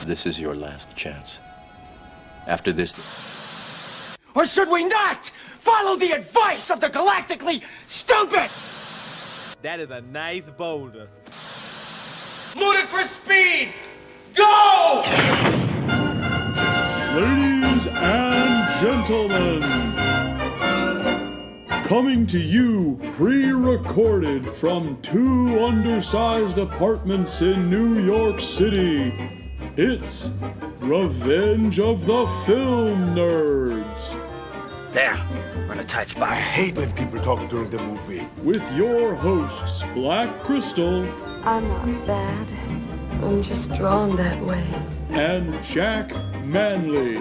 This is your last chance. After this... Or should we not follow the advice of the galactically stupid? That is a nice boulder. Ludicrous speed! Go! Ladies and gentlemen, coming to you pre-recorded from two undersized apartments in New York City, it's Revenge of the Film Nerds. There, we're in a tight spot. I hate when people talk during the movie. With your hosts, Black Crystal. I'm not bad. I'm just drawn that way. And Jack Manley.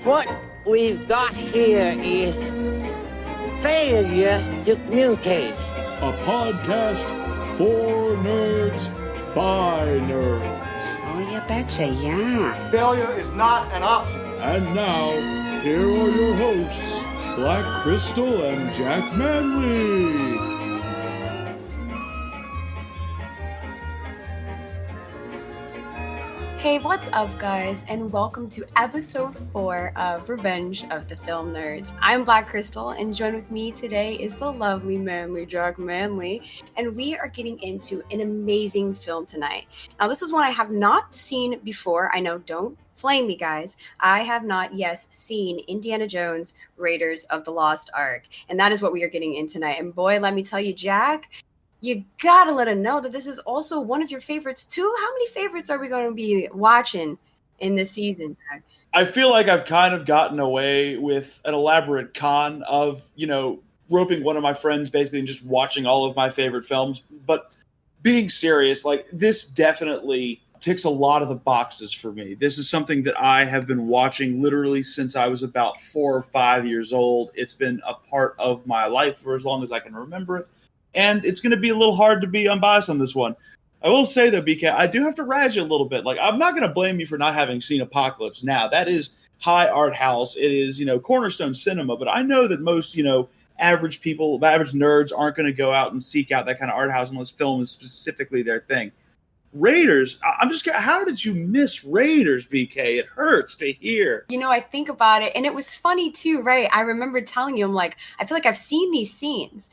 What we've got here is failure to communicate. A podcast for nerds by nerds. Oh, you betcha, yeah. Failure is not an option. And now, here are your hosts, Black Crystal and Jack Manley. Hey, what's up, guys, and welcome to episode 4 of Revenge of the Film Nerds. I'm Black Crystal, and joined with me today is the lovely, manly Jack Manley, and we are getting into an amazing film tonight. Now, this is one I have not seen before. I know, don't flame me, guys. I have not, seen Indiana Jones, Raiders of the Lost Ark, and that is what we are getting in tonight. And boy, let me tell you, Jack, you gotta let him know that this is also one of your favorites too. How many favorites are we going to be watching in this season, Jack? I feel like I've kind of gotten away with an elaborate con of, roping one of my friends basically and just watching all of my favorite films. But being serious, this definitely ticks a lot of the boxes for me. This is something that I have been watching literally since I was about 4 or 5 years old. It's been a part of my life for as long as I can remember it. And it's going to be a little hard to be unbiased on this one. I will say, though, BK, I do have to razz you a little bit. I'm not going to blame you for not having seen Apocalypse Now. That is high art house. It is, cornerstone cinema. But I know that most, average people, average nerds aren't going to go out and seek out that kind of art house unless film is specifically their thing. Raiders, how did you miss Raiders, BK? It hurts to hear. I think about it, and it was funny, too, right? I remember telling you, I feel like I've seen these scenes.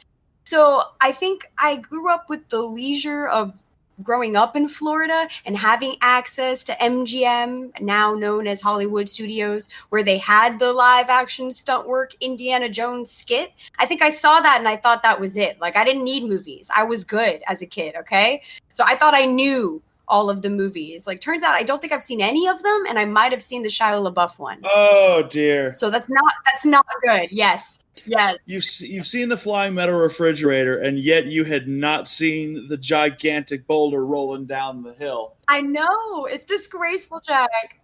So I think I grew up with the leisure of growing up in Florida and having access to MGM, now known as Hollywood Studios, where they had the live action stunt work Indiana Jones skit. I think I saw that and I thought that was it. I didn't need movies. I was good as a kid, okay? So I thought I knew all of the movies. Turns out I don't think I've seen any of them, and I might have seen the Shia LaBeouf one. Oh dear. So that's not good. Yes. You've seen the flying metal refrigerator, and yet you had not seen the gigantic boulder rolling down the hill. I know. It's disgraceful, Jack.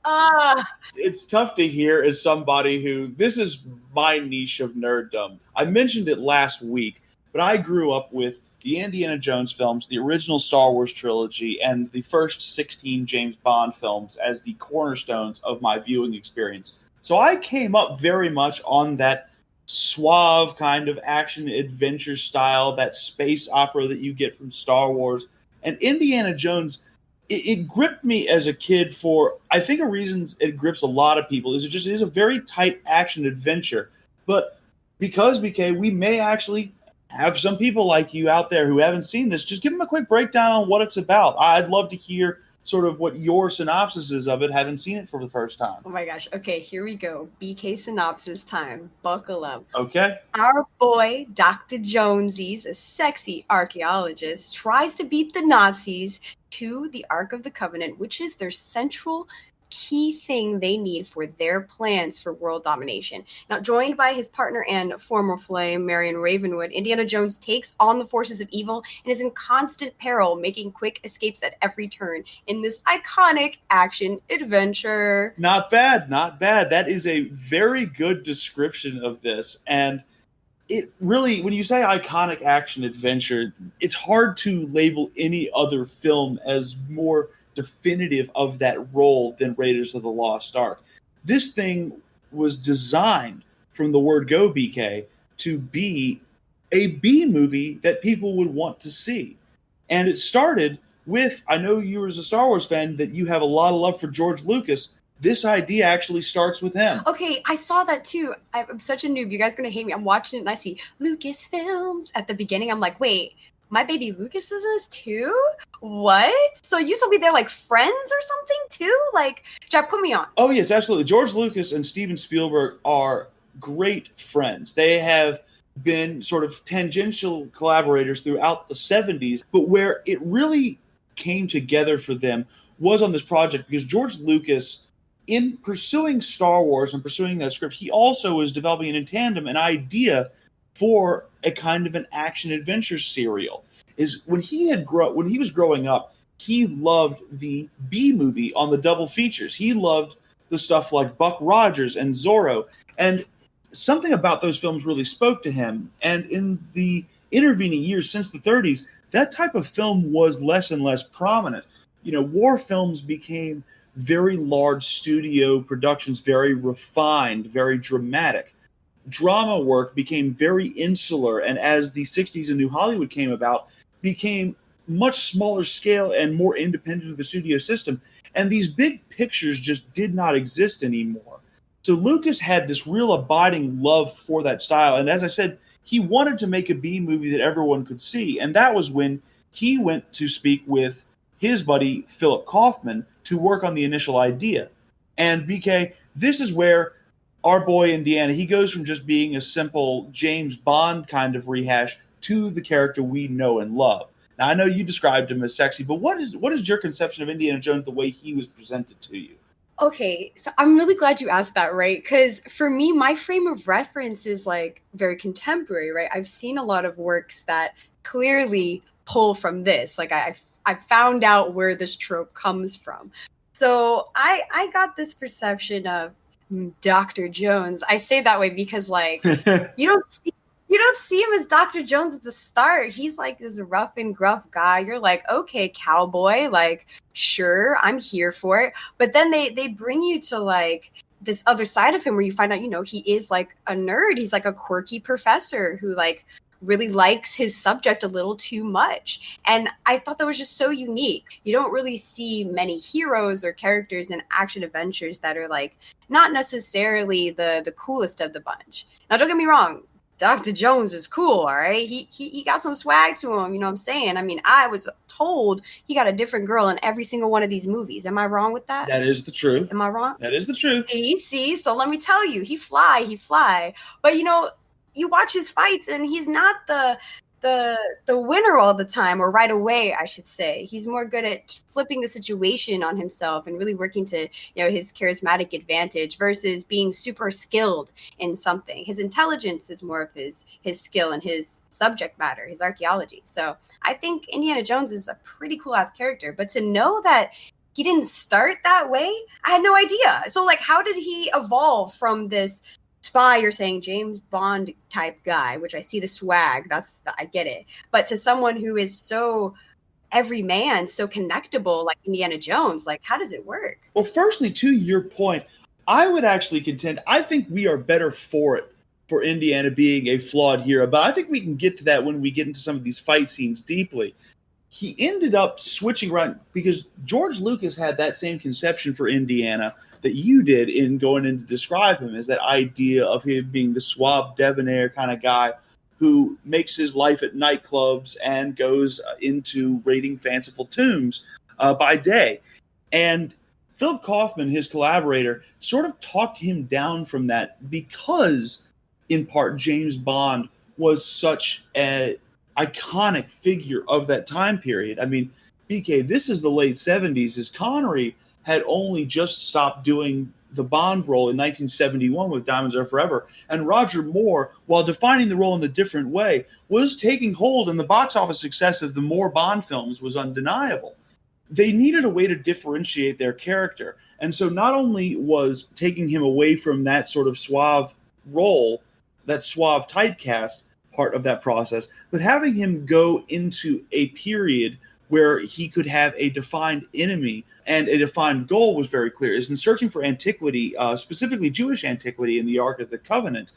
It's tough to hear as somebody who, this is my niche of nerddom. I mentioned it last week, but I grew up with the Indiana Jones films, the original Star Wars trilogy, and the first 16 James Bond films as the cornerstones of my viewing experience. So I came up very much on that suave kind of action adventure style, that space opera that you get from Star Wars. And Indiana Jones, it gripped me as a kid for, I think a reason it grips a lot of people is it is a very tight action adventure. But because, BK, we may actually have some people like you out there who haven't seen this, just give them a quick breakdown on what it's about. I'd love to hear sort of what your synopsis is of it, having seen it for the first time. Oh my gosh. Okay, here we go. BK synopsis time. Buckle up. Okay. Our boy, Dr. Jonesies, a sexy archaeologist, tries to beat the Nazis to the Ark of the Covenant, which is their central key thing they need for their plans for world domination. Now, joined by his partner and former flame, Marion Ravenwood, Indiana Jones takes on the forces of evil and is in constant peril, making quick escapes at every turn in this iconic action adventure. Not bad. That is a very good description of this. And it really, when you say iconic action adventure, it's hard to label any other film as more definitive of that role than Raiders of the Lost Ark. This thing was designed from the word go, BK, to be a B movie that people would want to see. And it started I know you as a Star Wars fan that you have a lot of love for George Lucas. This idea actually starts with him. Okay, I saw that too. I'm such a noob. You guys are going to hate me. I'm watching it and I see Lucasfilms at the beginning. I'm like, wait, my baby Lucas is this too? What? So you told me they're like friends or something too? Like, Jack, put me on. Oh, yes, absolutely. George Lucas and Steven Spielberg are great friends. They have been sort of tangential collaborators throughout the 70s, but where it really came together for them was on this project because George Lucas, in pursuing Star Wars and pursuing that script, he also was developing in tandem an idea for a kind of an action adventure serial. Is when he was growing up, he loved the B movie on the double features. He loved the stuff like Buck Rogers and Zorro, and something about those films really spoke to him. And in the intervening years since the 30s, that type of film was less and less prominent. War films became very large studio productions, very refined, very dramatic. Drama work became very insular, and as the 60s and New Hollywood came about, became much smaller scale and more independent of the studio system. And these big pictures just did not exist anymore. So Lucas had this real abiding love for that style. And as I said, he wanted to make a B movie that everyone could see. And that was when he went to speak with his buddy, Philip Kaufman, to work on the initial idea. And BK, this is where our boy Indiana, he goes from just being a simple James Bond kind of rehash to the character we know and love. Now, I know you described him as sexy, but what is your conception of Indiana Jones the way he was presented to you? Okay, so I'm really glad you asked that, right? Because for me, my frame of reference is like very contemporary, right? I've seen a lot of works that clearly pull from this. Like I found out where this trope comes from. So I got this perception of Dr. Jones. I say that way because like you don't see him as Dr. Jones at the start. He's like this rough and gruff guy. You're like, okay, cowboy, like, sure, I'm here for it. But then they bring you to like this other side of him where you find out, he is like a nerd. He's like a quirky professor who like really likes his subject a little too much. And I thought that was just so unique. You don't really see many heroes or characters in action adventures that are like not necessarily the coolest of the bunch. Now, don't get me wrong. Dr. Jones is cool, all right? He got some swag to him, you know what I'm saying? I mean, I was told he got a different girl in every single one of these movies. Am I wrong with that? That is the truth. Am I wrong? That is the truth. See? So let me tell you, he fly. But, you watch his fights and he's not the winner all the time, or right away, I should say. He's more good at flipping the situation on himself and really working to, his charismatic advantage versus being super skilled in something. His intelligence is more of his skill and his subject matter, his archaeology. So I think Indiana Jones is a pretty cool ass character, but to know that he didn't start that way, I had no idea. So like, how did he evolve from this spy, you're saying James Bond type guy, which I see the swag, I get it, but to someone who is so every man, so connectable like Indiana Jones, like how does it work? Well, firstly, to your point, I would actually contend, I think we are better for it, for Indiana being a flawed hero, but I think we can get to that when we get into some of these fight scenes deeply. He ended up switching around because George Lucas had that same conception for Indiana that you did in going in to describe him, as that idea of him being the suave, debonair kind of guy who makes his life at nightclubs and goes into raiding fanciful tombs by day. And Philip Kaufman, his collaborator, sort of talked him down from that because, in part, James Bond was such an iconic figure of that time period. I mean, BK, this is the late 70s, as Connery had only just stopped doing the Bond role in 1971 with Diamonds Are Forever, and Roger Moore, while defining the role in a different way, was taking hold, and the box office success of the Moore Bond films was undeniable. They needed a way to differentiate their character, and so not only was taking him away from that sort of suave role, that suave typecast part of that process, but having him go into a period where he could have a defined enemy and a defined goal was very clear. Is in searching for antiquity, specifically Jewish antiquity in the Ark of the Covenant,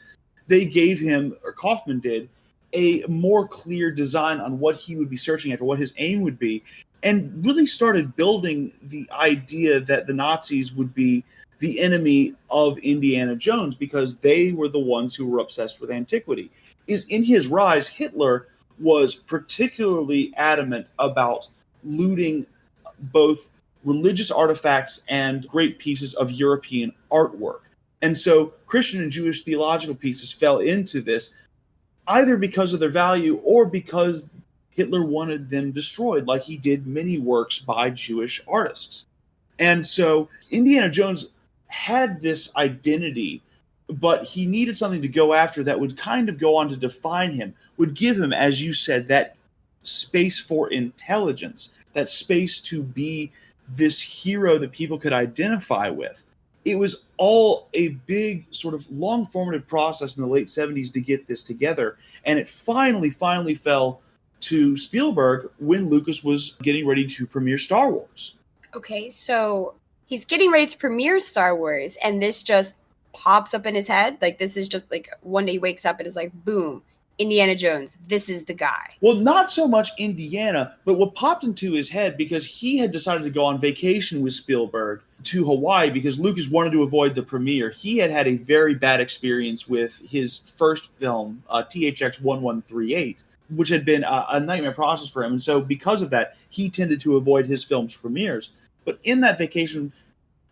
they gave him, or Kaufman did, a more clear design on what he would be searching after, what his aim would be. and really started building the idea that the Nazis would be the enemy of Indiana Jones because they were the ones who were obsessed with antiquity. Is in his rise, Hitler was particularly adamant about looting both religious artifacts and great pieces of European artwork. And so Christian and Jewish theological pieces fell into this, either because of their value or because Hitler wanted them destroyed, like he did many works by Jewish artists. And so Indiana Jones had this identity, but he needed something to go after that would kind of go on to define him, would give him, as you said, that space for intelligence, that space to be this hero that people could identify with. It was all a big sort of long formative process in the late 70s to get this together. And it finally fell to Spielberg when Lucas was getting ready to premiere Star Wars. Okay, so he's getting ready to premiere Star Wars, and this just pops up in his head. Like, this is just like one day he wakes up and is like, boom, Indiana Jones, this is the guy. Well, not so much Indiana, but what popped into his head, because he had decided to go on vacation with Spielberg to Hawaii because Lucas wanted to avoid the premiere. He had had a very bad experience with his first film, THX 1138, which had been a nightmare process for him. And so because of that, he tended to avoid his film's premieres. But in that vacation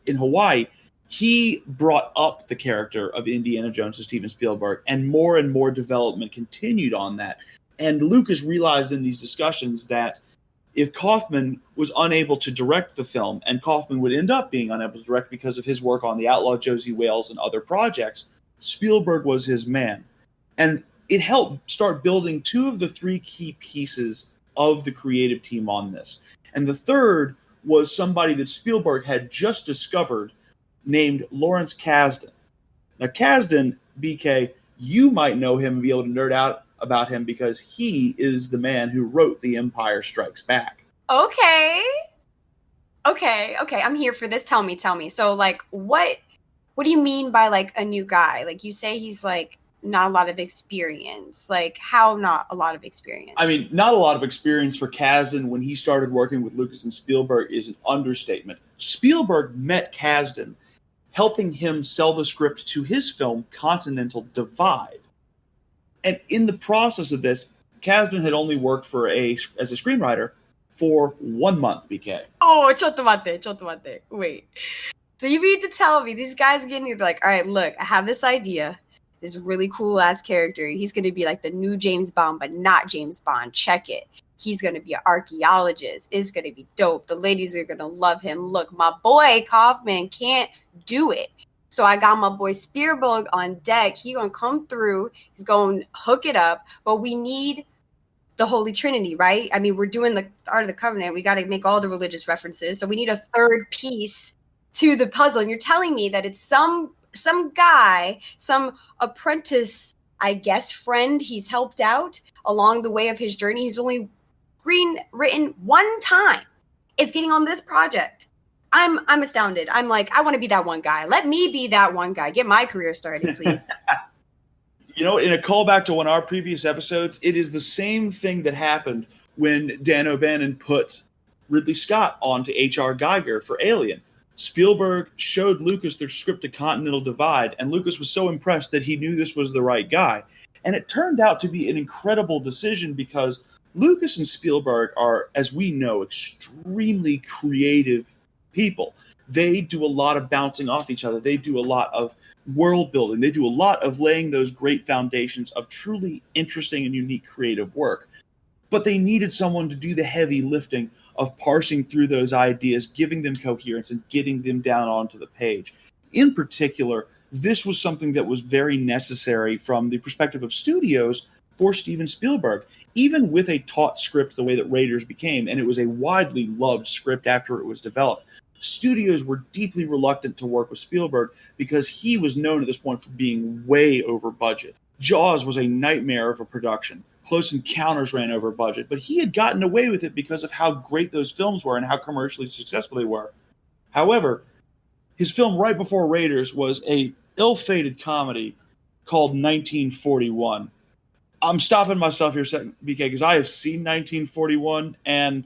in Hawaii, he brought up the character of Indiana Jones to Steven Spielberg, and more development continued on that. And Lucas realized in these discussions that if Kaufman was unable to direct the film, and Kaufman would end up being unable to direct because of his work on The Outlaw Josie Wales and other projects, Spielberg was his man. And it helped start building two of the three key pieces of the creative team on this. And the third was somebody that Spielberg had just discovered named Lawrence Kasdan. Now, Kasdan, BK, you might know him and be able to nerd out about him because he is the man who wrote The Empire Strikes Back. Okay, I'm here for this. Tell me. So, like, what do you mean by, like, a new guy? Like, you say he's, like, not a lot of experience. Like, how not a lot of experience? I mean, not a lot of experience for Kasdan when he started working with Lucas and Spielberg is an understatement. Spielberg met Kasdan helping him sell the script to his film Continental Divide. And in the process of this, Kasdan had only worked as a screenwriter for 1 month, BK. Oh, chotomate. Wait. So you mean to tell me these guys are getting like, all right, look, I have this idea. This really cool ass character. He's going to be like the new James Bond, but not James Bond. Check it. He's going to be an archaeologist. It's going to be dope. The ladies are going to love him. Look, my boy Kaufman can't do it. So I got my boy Spielberg on deck. He going to come through. He's going to hook it up. But we need the Holy Trinity, right? I mean, we're doing the Art of the Covenant. We got to make all the religious references. So we need a third piece to the puzzle. And you're telling me that it's some guy, some apprentice, I guess, friend he's helped out along the way of his journey. He's only written one time is getting on this project. I'm astounded. I'm like, I want to be that one guy. Let me be that one guy. Get my career started, please. You know, in a callback to one of our previous episodes, it is the same thing that happened when Dan O'Bannon put Ridley Scott onto H.R. Geiger for Alien. Spielberg showed Lucas the script to Continental Divide, and Lucas was so impressed that he knew this was the right guy. And it turned out to be an incredible decision because Lucas and Spielberg are, as we know, extremely creative people. They do a lot of bouncing off each other. They do a lot of world building. They do a lot of laying those great foundations of truly interesting and unique creative work. But they needed someone to do the heavy lifting of parsing through those ideas, giving them coherence, and getting them down onto the page. In particular, this was something that was very necessary from the perspective of studios for Steven Spielberg. Even with a taut script the way that Raiders became, and it was a widely loved script after it was developed, studios were deeply reluctant to work with Spielberg because he was known at this point for being way over budget. Jaws was a nightmare of a production. Close Encounters ran over budget, but he had gotten away with it because of how great those films were and how commercially successful they were. However, his film right before Raiders was a ill-fated comedy called 1941. I'm stopping myself here a second, BK, because I have seen 1941, and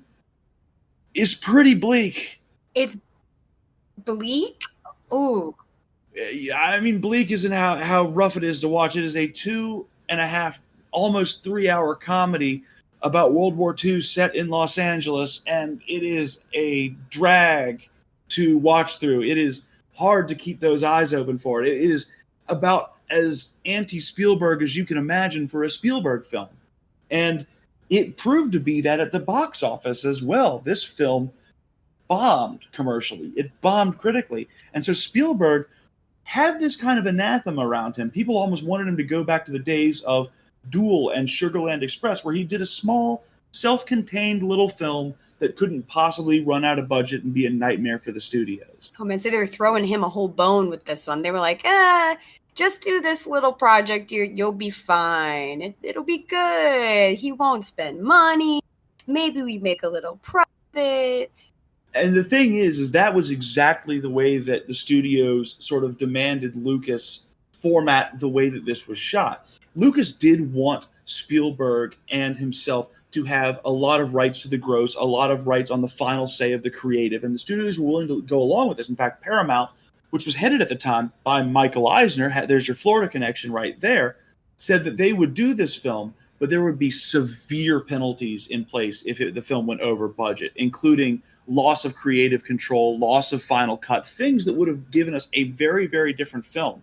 is pretty bleak. It's bleak? Ooh. I mean, bleak isn't how rough it is to watch. It is a 2.5, almost 3-hour comedy about World War II set in Los Angeles, and it is a drag to watch through. It is hard to keep those eyes open for it. It is about as anti-Spielberg as you can imagine for a Spielberg film. And it proved to be that at the box office as well. This film bombed commercially. It bombed critically. And so Spielberg had this kind of anathema around him. People almost wanted him to go back to the days of Duel and Sugarland Express, where he did a small, self-contained little film that couldn't possibly run out of budget and be a nightmare for the studios. Oh man, so they were throwing him a whole bone with this one. They were like, just do this little project, you'll be fine. It'll be good. He won't spend money. Maybe we make a little profit. And the thing is that was exactly the way that the studios sort of demanded Lucas format the way that this was shot. Lucas did want Spielberg and himself to have a lot of rights to the gross, a lot of rights on the final say of the creative, and the studios were willing to go along with this. In fact, Paramount, which was headed at the time by Michael Eisner, there's your Florida connection right there, said that they would do this film, but there would be severe penalties in place if the film went over budget, including loss of creative control, loss of final cut, things that would have given us a very, very different film.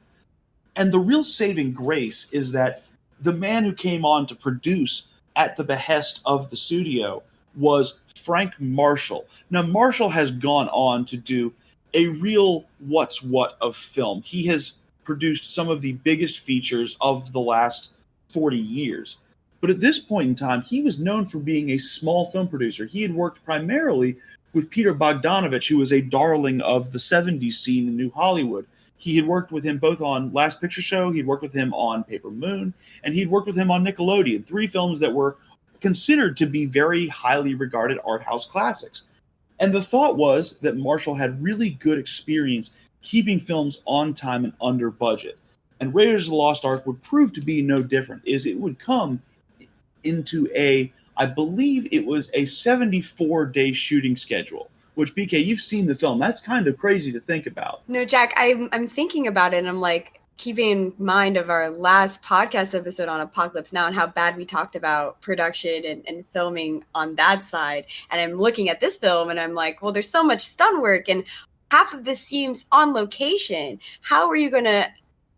And the real saving grace is that the man who came on to produce at the behest of the studio was Frank Marshall. Now, Marshall has gone on to do a real what's what of film. He has produced some of the biggest features of the last 40 years. But at this point in time, he was known for being a small film producer. He had worked primarily with Peter Bogdanovich, who was a darling of the 70s scene in New Hollywood. He had worked with him both on Last Picture Show, he'd worked with him on Paper Moon, and he'd worked with him on Nickelodeon, 3 films that were considered to be very highly regarded art house classics. And the thought was that Marshall had really good experience keeping films on time and under budget. And Raiders of the Lost Ark would prove to be no different, is it would come into I believe it was a 74-day shooting schedule, which, BK, you've seen the film. That's kind of crazy to think about. No, Jack, I'm thinking about it, and I'm like, keeping in mind of our last podcast episode on Apocalypse Now and how bad we talked about production and filming on that side. And I'm looking at this film, and I'm like, well, there's so much stunt work, and half of this seems on location. How are you going to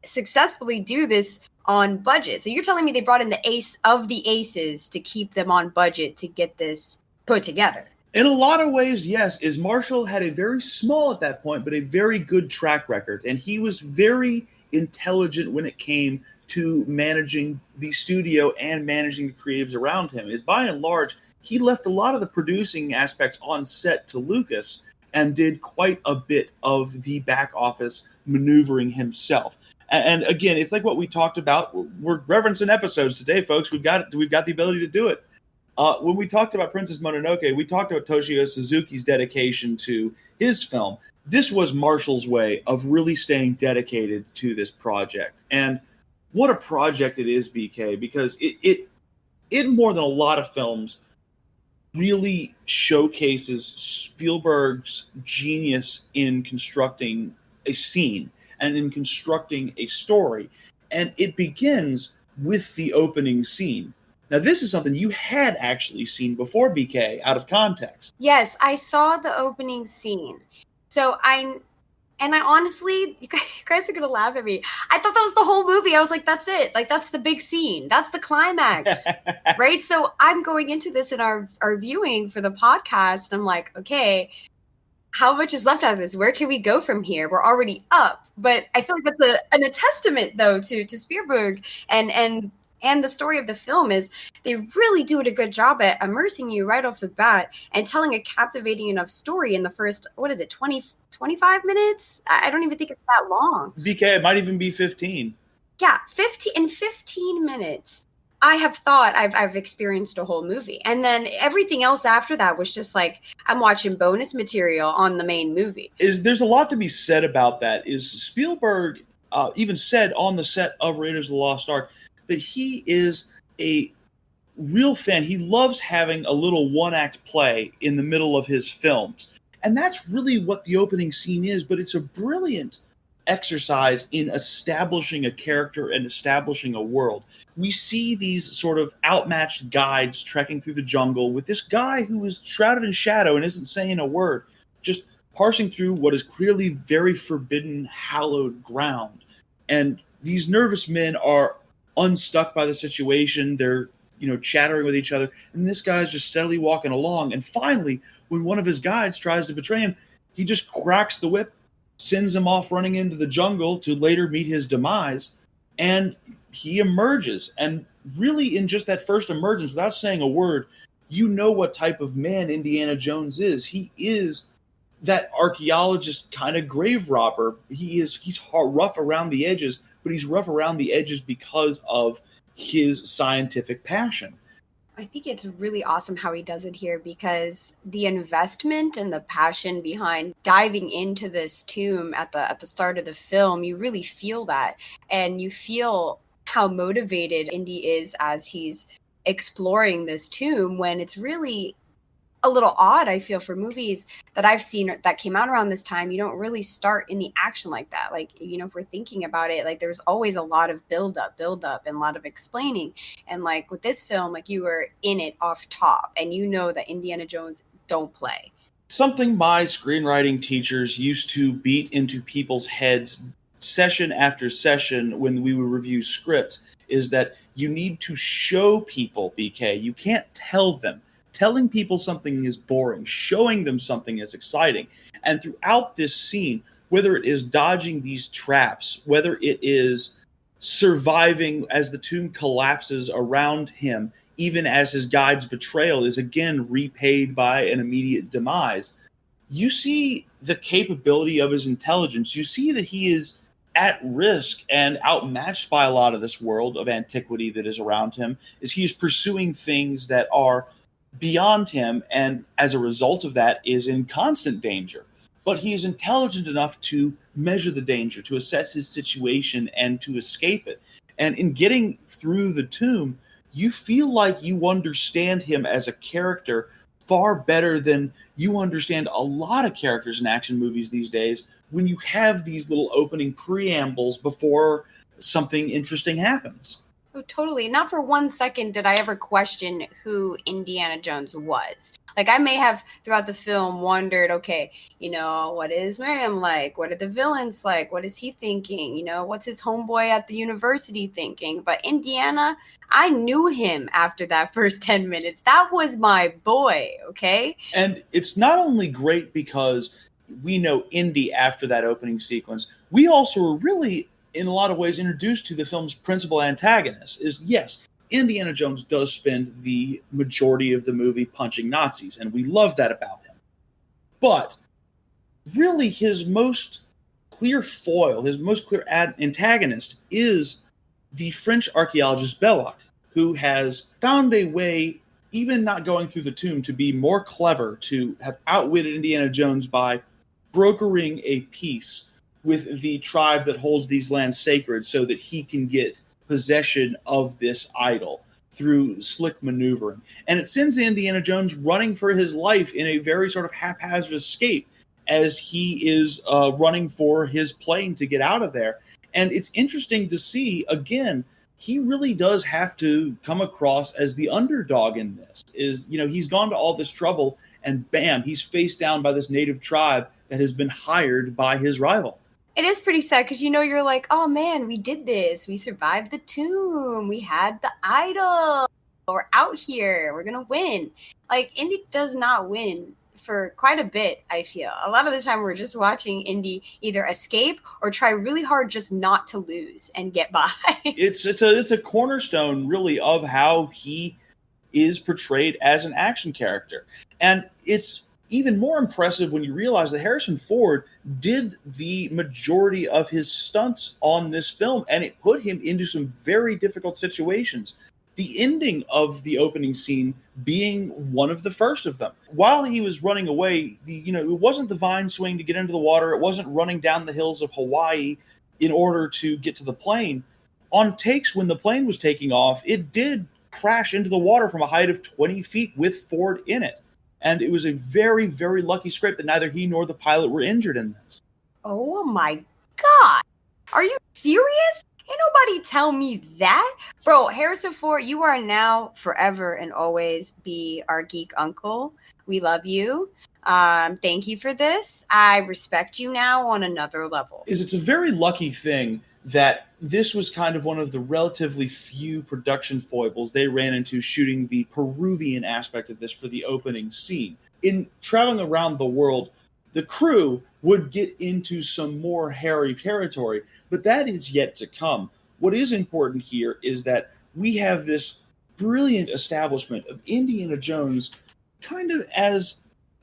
successfully do this on budget? So you're telling me they brought in the ace of the aces to keep them on budget to get this put together? In a lot of ways, yes. Is Marshall had a very small at that point, but a very good track record. And he was very intelligent when it came to managing the studio and managing the creatives around him. Is by and large, he left a lot of the producing aspects on set to Lucas and did quite a bit of the back office maneuvering himself. And again, it's like what we talked about. We're referencing episodes today, folks. We've got the ability to do it. When we talked about Princess Mononoke, we talked about Toshio Suzuki's dedication to his film. This was Marshall's way of really staying dedicated to this project. And what a project it is, BK, because it more than a lot of films really showcases Spielberg's genius in constructing a scene and in constructing a story. And it begins with the opening scene. Now, this is something you had actually seen before, BK, out of context. Yes, I saw the opening scene. So I honestly, you guys are going to laugh at me. I thought that was the whole movie. I was like, that's it. Like, that's the big scene. That's the climax, right? So I'm going into this in our viewing for the podcast. And I'm like, okay, how much is left out of this? Where can we go from here? We're already up. But I feel like that's a testament, though, to Spielberg and the story of the film is they really do a good job at immersing you right off the bat and telling a captivating enough story in the first, 25 minutes? I don't even think it's that long. BK, it might even be 15. Yeah, 15 minutes. I have thought I've experienced a whole movie. And then everything else after that was just like, I'm watching bonus material on the main movie. There's a lot to be said about that. Is Spielberg even said on the set of Raiders of the Lost Ark that he is a real fan. He loves having a little one-act play in the middle of his films. And that's really what the opening scene is, but it's a brilliant exercise in establishing a character and establishing a world. We see these sort of outmatched guides trekking through the jungle with this guy who is shrouded in shadow and isn't saying a word, just parsing through what is clearly very forbidden, hallowed ground. And these nervous men are unstuck by the situation. They're, chattering with each other. And this guy's just steadily walking along. And finally, when one of his guides tries to betray him, he just cracks the whip, sends him off running into the jungle to later meet his demise. And he emerges. And really, in just that first emergence, without saying a word, you know what type of man Indiana Jones is. He is that archaeologist kind of grave robber. He's rough around the edges, but he's rough around the edges because of his scientific passion. I think it's really awesome how he does it here, because the investment and the passion behind diving into this tomb at the start of the film, you really feel that. And you feel how motivated Indy is as he's exploring this tomb, when it's really a little odd, I feel, for movies that I've seen that came out around this time. You don't really start in the action like that. Like, if we're thinking about it, like, there's always a lot of build up and a lot of explaining. And like with this film, like, you were in it off top, and that Indiana Jones don't play. Something my screenwriting teachers used to beat into people's heads session after session when we would review scripts is that you need to show people, BK. You can't tell them. Telling people something is boring. Showing them something is exciting. And throughout this scene, whether it is dodging these traps, whether it is surviving as the tomb collapses around him, even as his guide's betrayal is again repaid by an immediate demise, you see the capability of his intelligence. You see that he is at risk and outmatched by a lot of this world of antiquity that is around him, as he is pursuing things that are beyond him, and as a result of that is in constant danger. But he is intelligent enough to measure the danger, to assess his situation, and to escape it. And in getting through the tomb, you feel like you understand him as a character far better than you understand a lot of characters in action movies these days, when you have these little opening preambles before something interesting happens. Oh, totally. Not for 1 second did I ever question who Indiana Jones was. Like, I may have throughout the film wondered, okay, what is Miriam like? What are the villains like? What is he thinking? What's his homeboy at the university thinking? But Indiana, I knew him after that first 10 minutes. That was my boy, okay? And it's not only great because we know Indy after that opening sequence, we also are really, in a lot of ways, introduced to the film's principal antagonist. Is, yes, Indiana Jones does spend the majority of the movie punching Nazis, and we love that about him. But really, his most clear foil, his most clear antagonist is the French archaeologist Belloc, who has found a way, even not going through the tomb, to be more clever, to have outwitted Indiana Jones by brokering a peace with the tribe that holds these lands sacred so that he can get possession of this idol through slick maneuvering. And it sends Indiana Jones running for his life in a very sort of haphazard escape as he is running for his plane to get out of there. And it's interesting to see, again, he really does have to come across as the underdog in this. He's gone to all this trouble, and bam, he's faced down by this native tribe that has been hired by his rival. It is pretty sad because, you're like, oh man, we did this. We survived the tomb. We had the idol. We're out here. We're going to win. Like, Indy does not win for quite a bit, I feel. A lot of the time we're just watching Indy either escape or try really hard just not to lose and get by. It's a cornerstone, really, of how he is portrayed as an action character. And it's even more impressive when you realize that Harrison Ford did the majority of his stunts on this film, and it put him into some very difficult situations. The ending of the opening scene being one of the first of them. While he was running away, it wasn't the vine swing to get into the water. It wasn't running down the hills of Hawaii in order to get to the plane. On takes when the plane was taking off, it did crash into the water from a height of 20 feet with Ford in it. And it was a very, very lucky scrape that neither he nor the pilot were injured in this. Oh my God. Are you serious? Ain't nobody tell me that. Bro, Harrison Ford, you are now forever and always be our geek uncle. We love you. Thank you for this. I respect you now on another level. It's a very lucky thing that this was kind of one of the relatively few production foibles they ran into shooting the Peruvian aspect of this for the opening scene. In traveling around the world, the crew would get into some more hairy territory, but that is yet to come. What is important here is that we have this brilliant establishment of Indiana Jones kind of as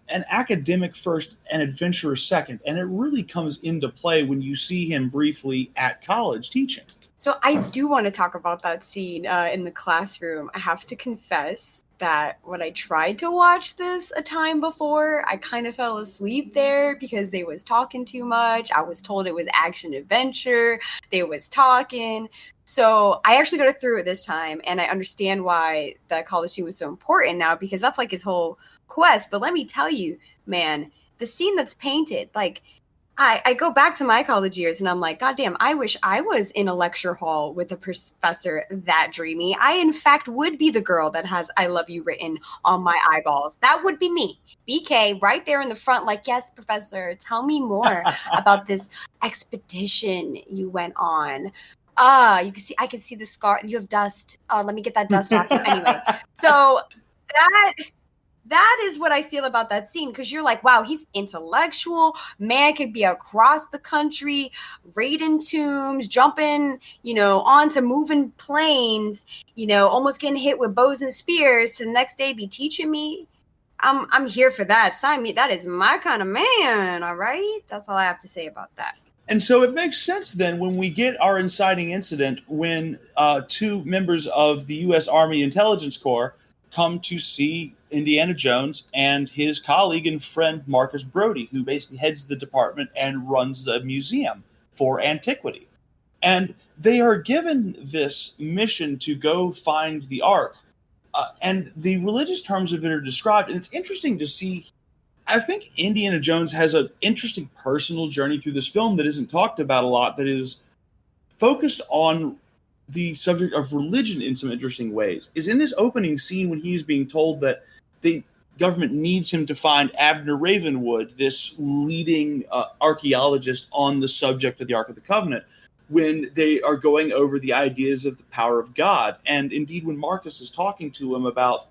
an academic first and adventurer second, and it really comes into play when you see him briefly at college teaching. So I do want to talk about that scene in the classroom. I have to confess that when I tried to watch this a time before, I kind of fell asleep there because they was talking too much. I was told it was action adventure. They was talking. So I actually got it through it this time, and I understand why the college scene was so important now, because that's like his whole quest. But let me tell you, man, the scene that's painted, like, I go back to my college years and I'm like, God damn, I wish I was in a lecture hall with a professor that dreamy. I, in fact, would be the girl that has I love you written on my eyeballs. That would be me. BK right there in the front, like, yes, professor, tell me more about this expedition you went on. I can see the scar. You have dust. Let me get that dust off you. Anyway, so that is what I feel about that scene, because you're like, wow, he's intellectual. Man could be across the country, raiding tombs, jumping, onto moving planes, almost getting hit with bows and spears to the next day be teaching me. I'm here for that. Sign me. That is my kind of man. All right. That's all I have to say about that. And so it makes sense then when we get our inciting incident when two members of the U.S. Army Intelligence Corps come to see Indiana Jones and his colleague and friend Marcus Brody, who basically heads the department and runs a museum for antiquity. And they are given this mission to go find the Ark. And the religious terms of it are described. And it's interesting to see. I think Indiana Jones has an interesting personal journey through this film that isn't talked about a lot, that is focused on the subject of religion in some interesting ways. Is in this opening scene when he is being told that the government needs him to find Abner Ravenwood, this leading archaeologist on the subject of the Ark of the Covenant, when they are going over the ideas of the power of God. And indeed, when Marcus is talking to him about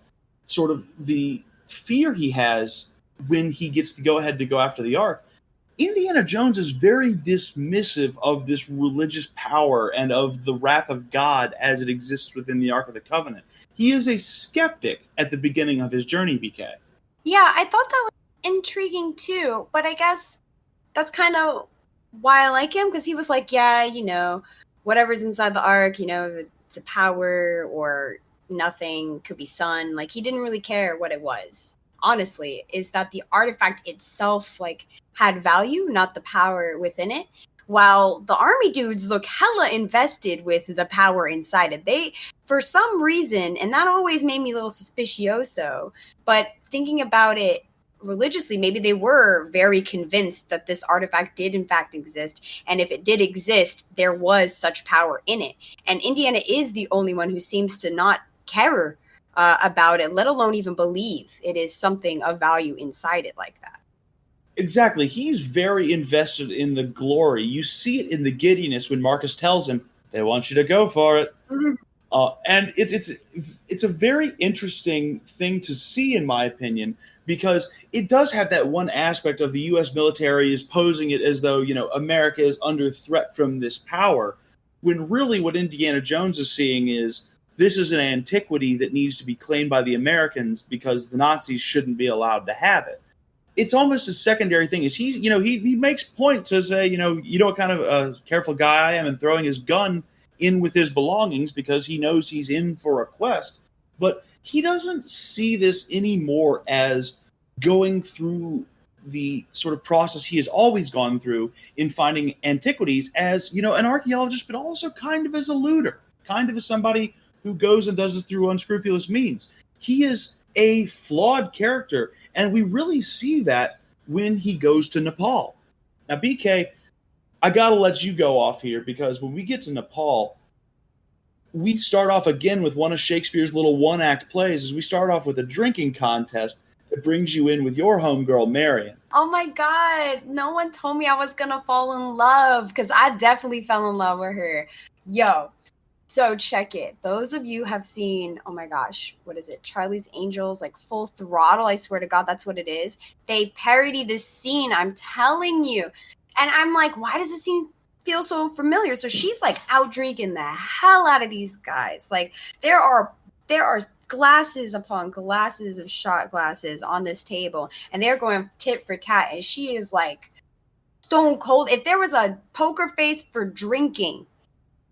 sort of the fear he has when he gets to go ahead to go after the Ark, Indiana Jones is very dismissive of this religious power and of the wrath of God as it exists within the Ark of the Covenant. He is a skeptic at the beginning of his journey, BK. Yeah, I thought that was intriguing too, but I guess that's kind of why I like him, because he was like, yeah, whatever's inside the Ark, it's a power or nothing, could be sun. Like, he didn't really care what it was. Honestly, is that the artifact itself had value, not the power within it. While the army dudes look hella invested with the power inside it. They, for some reason, and that always made me a little suspicioso, but thinking about it religiously, maybe they were very convinced that this artifact did in fact exist. And if it did exist, there was such power in it. And Indiana is the only one who seems to not care about it, let alone even believe it is something of value inside it like that. Exactly. He's very invested in the glory. You see it in the giddiness when Marcus tells him, they want you to go for it. Mm-hmm. And it's a very interesting thing to see, in my opinion, because it does have that one aspect of the U.S. military is posing it as though, America is under threat from this power, when really what Indiana Jones is seeing is, this is an antiquity that needs to be claimed by the Americans because the Nazis shouldn't be allowed to have it. It's almost a secondary thing. Is he makes point to say, you know what kind of a careful guy I am, and throwing his gun in with his belongings because he knows he's in for a quest. But he doesn't see this anymore as going through the sort of process he has always gone through in finding antiquities as, an archaeologist, but also kind of as a looter, kind of as somebody who goes and does this through unscrupulous means. He is a flawed character, and we really see that when he goes to Nepal. Now, BK, I gotta let you go off here, because when we get to Nepal, we start off again with one of Shakespeare's little one-act plays, as we start off with a drinking contest that brings you in with your homegirl, Marion. Oh my God, no one told me I was gonna fall in love, because I definitely fell in love with her. Yo, so check it. Those of you have seen, oh my gosh, what is it? Charlie's Angels, like Full Throttle. I swear to God, that's what it is. They parody this scene, I'm telling you. And I'm like, why does this scene feel so familiar? So she's like out drinking the hell out of these guys. Like there are glasses upon glasses of shot glasses on this table, and they're going tit for tat, and she is like stone cold. If there was a poker face for drinking,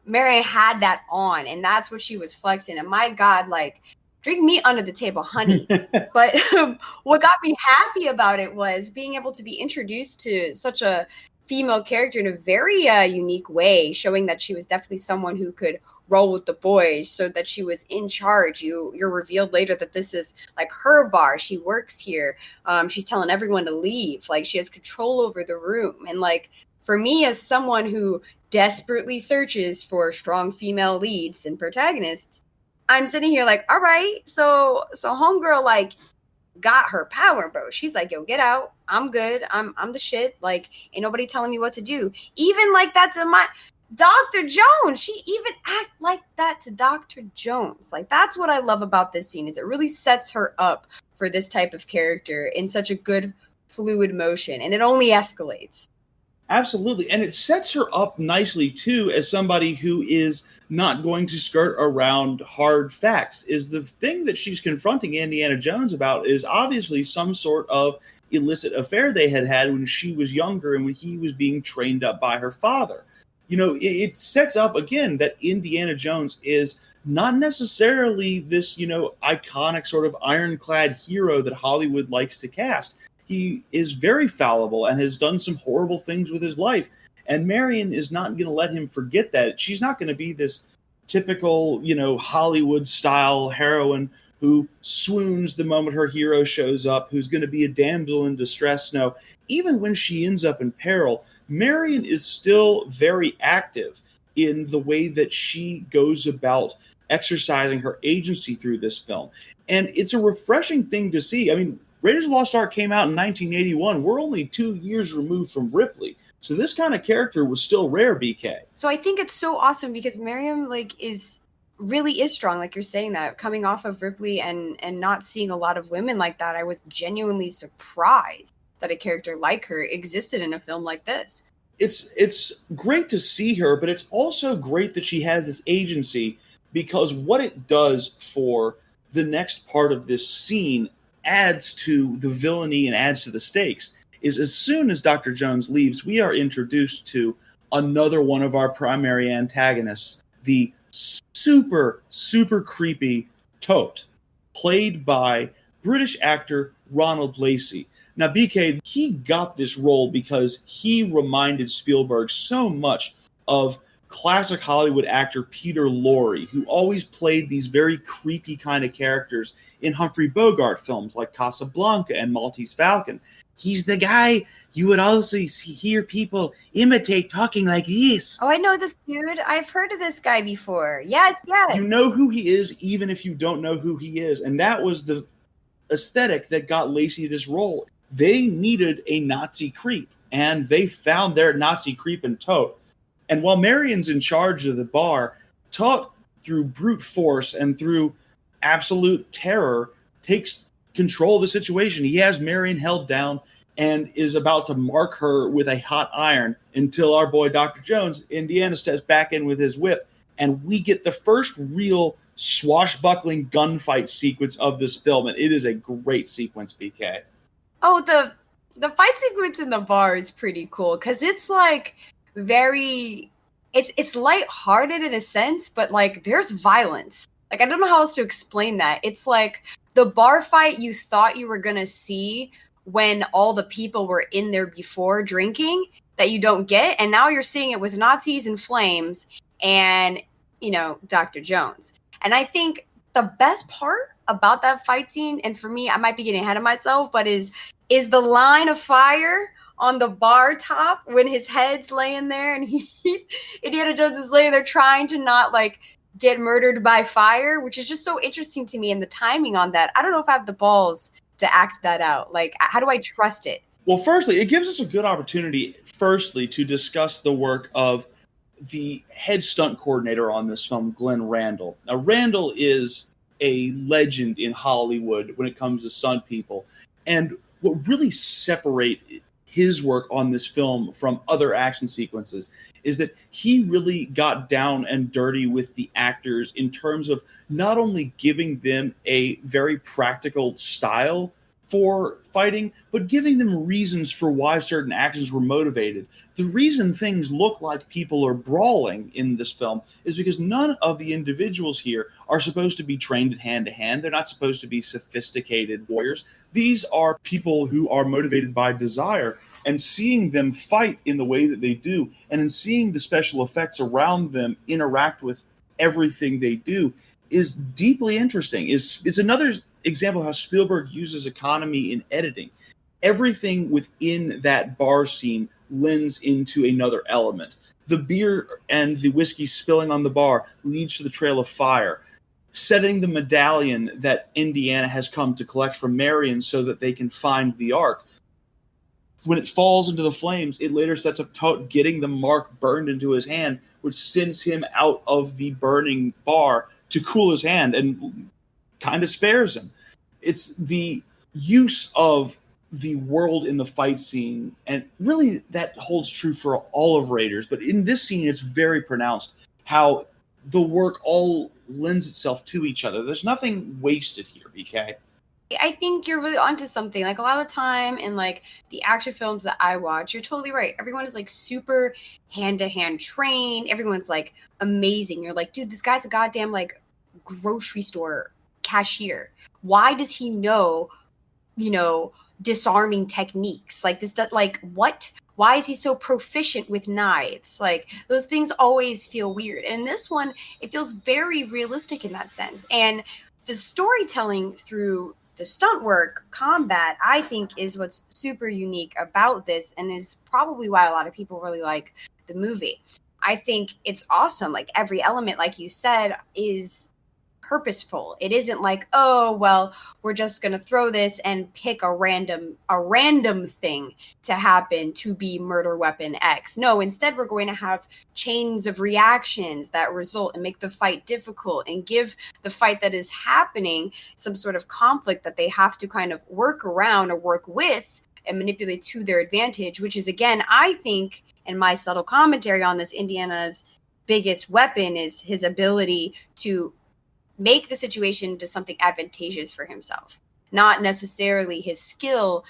Marion had that on, and that's what she was flexing. And my God, like, drink me under the table, honey. But what got me happy about it was being able to be introduced to such a female character in a very unique way, showing that she was definitely someone who could roll with the boys, so that she was in charge. You're revealed later that this is like her bar. She works here. She's telling everyone to leave. Like, she has control over the room. And like, for me, as someone who desperately searches for strong female leads and protagonists, I'm sitting here like, all right, so homegirl like got her power, bro. She's like, yo, get out. I'm good. I'm the shit. Like, ain't nobody telling me what to do. Even like that to my Dr. Jones. She even act like that to Dr. Jones. Like, that's what I love about this scene, is it really sets her up for this type of character in such a good fluid motion, and it only escalates. Absolutely. And it sets her up nicely, too, as somebody who is not going to skirt around hard facts. Is the thing that she's confronting Indiana Jones about is obviously some sort of illicit affair they had when she was younger and when he was being trained up by her father. You know, it sets up, again, that Indiana Jones is not necessarily this, you know, iconic sort of ironclad hero that Hollywood likes to cast. He is very fallible and has done some horrible things with his life. And Marion is not going to let him forget that. She's not going to be this typical, you know, Hollywood-style heroine who swoons the moment her hero shows up, who's going to be a damsel in distress. No, even when she ends up in peril, Marion is still very active in the way that she goes about exercising her agency through this film. And it's a refreshing thing to see. I mean, Raiders of the Lost Ark came out in 1981. We're only 2 years removed from Ripley. So this kind of character was still rare, BK. So I think it's so awesome because Miriam really is strong, like you're saying, that coming off of Ripley and not seeing a lot of women like that, I was genuinely surprised that a character like her existed in a film like this. It's great to see her, but it's also great that she has this agency, because what it does for the next part of this scene adds to the villainy and adds to the stakes. Is as soon as Dr. Jones leaves, we are introduced to another one of our primary antagonists, the super, super creepy Tote, played by British actor Ronald Lacey. Now, BK, he got this role because he reminded Spielberg so much of classic Hollywood actor Peter Lorre, who always played these very creepy kind of characters in Humphrey Bogart films like Casablanca and Maltese Falcon. He's the guy you would also hear people imitate talking like this. Oh, I know this dude. I've heard of this guy before. Yes. You know who he is, even if you don't know who he is. And that was the aesthetic that got Lacey this role. They needed a Nazi creep, and they found their Nazi creep in Tote. And while Marion's in charge of the bar, Tote, through brute force and through absolute terror, takes control of the situation. He has Marion held down and is about to mark her with a hot iron until our boy Dr. Jones, Indiana, steps back in with his whip. And we get the first real swashbuckling gunfight sequence of this film. And it is a great sequence, BK. Oh, the fight sequence in the bar is pretty cool because it's like it's lighthearted in a sense, but like there's violence. Like, I don't know how else to explain that. It's like the bar fight you thought you were gonna see when all the people were in there before drinking that you don't get, and now you're seeing it with Nazis and flames and, you know, Dr. Jones. And I think the best part about that fight scene, and for me, I might be getting ahead of myself, but is the line of fire on the bar top when his head's laying there and he's Indiana Jones is laying there trying to not like get murdered by fire, which is just so interesting to me, and the timing on that. I don't know if I have the balls to act that out. Like, how do I trust it? Well, firstly, it gives us a good opportunity, to discuss the work of the head stunt coordinator on this film, Glenn Randall. Now, Randall is a legend in Hollywood when it comes to stunt people. And what really separates his work on this film from other action sequences is that he really got down and dirty with the actors in terms of not only giving them a very practical style for fighting, but giving them reasons for why certain actions were motivated. The reason things look like people are brawling in this film is because none of the individuals here are supposed to be trained hand to hand. They're not supposed to be sophisticated warriors. These are people who are motivated by desire, and seeing them fight in the way that they do, and in seeing the special effects around them interact with everything they do is deeply interesting. It's another example of how Spielberg uses economy in editing. Everything within that bar scene lends into another element. The beer and the whiskey spilling on the bar leads to the trail of fire. Setting the medallion that Indiana has come to collect from Marion so that they can find the Ark. When it falls into the flames, it later sets up Tote getting the mark burned into his hand, which sends him out of the burning bar to cool his hand and kind of spares him. It's the use of the world in the fight scene, and really that holds true for all of Raiders, but in this scene it's very pronounced how the work all lends itself to each other. There's nothing wasted here, BK. I think you're really onto something. Like, a lot of the time in like the action films that I watch, you're totally right. Everyone is like super hand-to-hand trained. Everyone's like amazing. You're like, dude, this guy's a goddamn like grocery store cashier. Why does he know, disarming techniques? Like this, like what? Why is he so proficient with knives? Like, those things always feel weird. And in this one, it feels very realistic in that sense. And the storytelling through the stunt work, combat, I think is what's super unique about this, and is probably why a lot of people really like the movie. I think it's awesome. Like, every element, like you said, is purposeful. It isn't like, oh, well, we're just going to throw this and pick a random thing to happen to be murder weapon X. No, instead we're going to have chains of reactions that result and make the fight difficult and give the fight that is happening some sort of conflict that they have to kind of work around or work with and manipulate to their advantage, which is, again, I think, and my subtle commentary on this, Indiana's biggest weapon is his ability to make the situation into something advantageous for himself, not necessarily his skill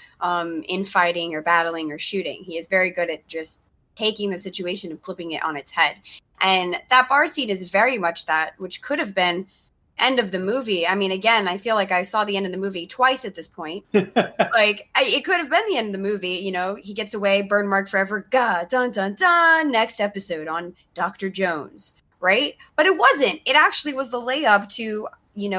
in fighting or battling or shooting. He is very good at just taking the situation and flipping it on its head. And that bar scene is very much that, which could have been end of the movie. I mean, again, I feel like I saw the end of the movie twice at this point. It could have been the end of the movie. He gets away, burn mark forever. Gah, dun, dun, dun. Next episode on Dr. Jones. Right? But it wasn't. It actually was the layup to,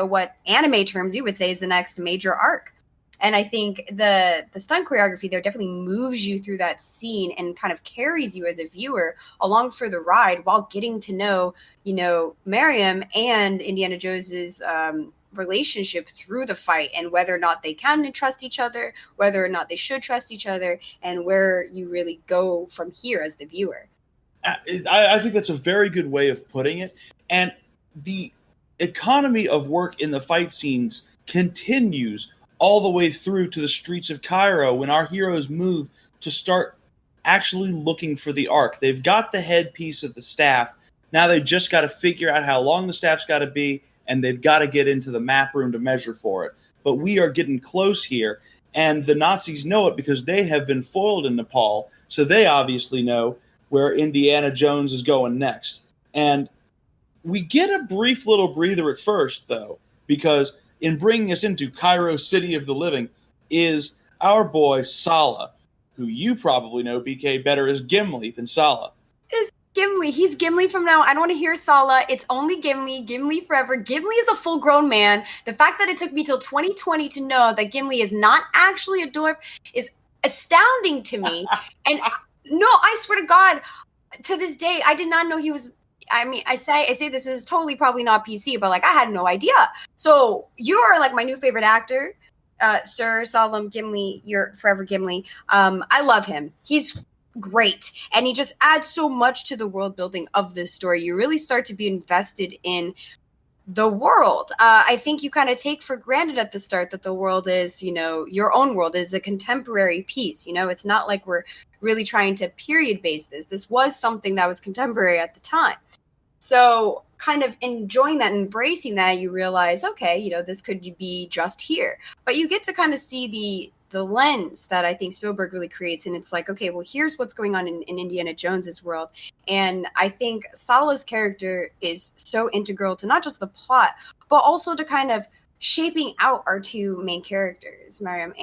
what anime terms you would say is the next major arc. And I think the stunt choreography there definitely moves you through that scene and kind of carries you as a viewer along for the ride while getting to know, Mariam and Indiana Jones's relationship through the fight, and whether or not they can trust each other, whether or not they should trust each other, and where you really go from here as the viewer. I think that's a very good way of putting it. And the economy of work in the fight scenes continues all the way through to the streets of Cairo when our heroes move to start actually looking for the Ark. They've got the headpiece of the staff. Now they just got to figure out how long the staff's got to be, and they've got to get into the map room to measure for it. But we are getting close here, and the Nazis know it because they have been foiled in Nepal, so they obviously know where Indiana Jones is going next. And we get a brief little breather at first, though, because in bringing us into Cairo, City of the Living, is our boy Sallah, who you probably know, BK, better as Gimli than Sallah. Gimli. He's Gimli from now. I don't want to hear Sala. It's only Gimli. Gimli forever. Gimli is a full-grown man. The fact that it took me till 2020 to know that Gimli is not actually a dwarf is astounding to me. And no, I swear to God, to this day, I did not know he was. I mean, I say this is totally probably not PC, but like I had no idea. So you are like my new favorite actor, Sir Solemn Gimli. You're forever Gimli. I love him. He's great, and he just adds so much to the world building of this story. You really start to be invested in the world. I think you kind of take for granted at the start that the world is, your own world is a contemporary piece. It's not like we're really trying to period base this. This was something that was contemporary at the time. So kind of enjoying that, embracing that, you realize, okay, this could be just here. But you get to kind of see the lens that I think Spielberg really creates. And it's like, okay, well, here's what's going on in Indiana Jones's world. And I think Salah's character is so integral to not just the plot, but also to kind of shaping out our two main characters, Mariam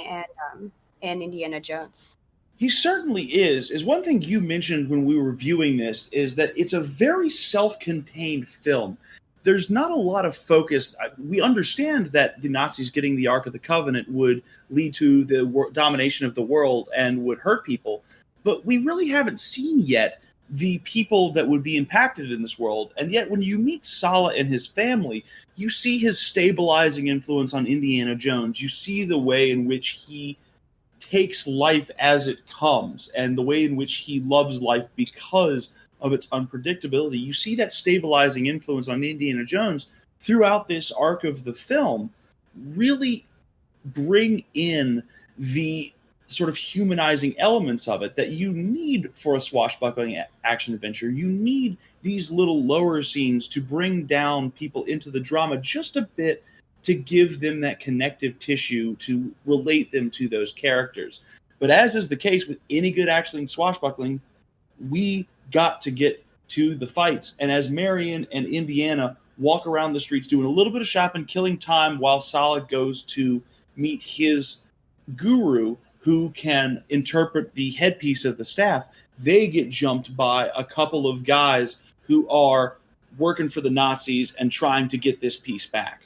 and Indiana Jones. He certainly is. One thing you mentioned when we were viewing this is that it's a very self-contained film. There's not a lot of focus. We understand that the Nazis getting the Ark of the Covenant would lead to the domination of the world and would hurt people, but we really haven't seen yet the people that would be impacted in this world. And yet when you meet Salah and his family, you see his stabilizing influence on Indiana Jones. You see the way in which he takes life as it comes and the way in which he loves life because of its unpredictability. You see that stabilizing influence on Indiana Jones throughout this arc of the film really bring in the sort of humanizing elements of it that you need for a swashbuckling action adventure. You need these little lower scenes to bring down people into the drama just a bit, to give them that connective tissue to relate them to those characters. But as is the case with any good action swashbuckling, we got to get to the fights. And as Marion and Indiana walk around the streets doing a little bit of shopping, killing time while Salah goes to meet his guru who can interpret the headpiece of the staff, they get jumped by a couple of guys who are working for the Nazis and trying to get this piece back.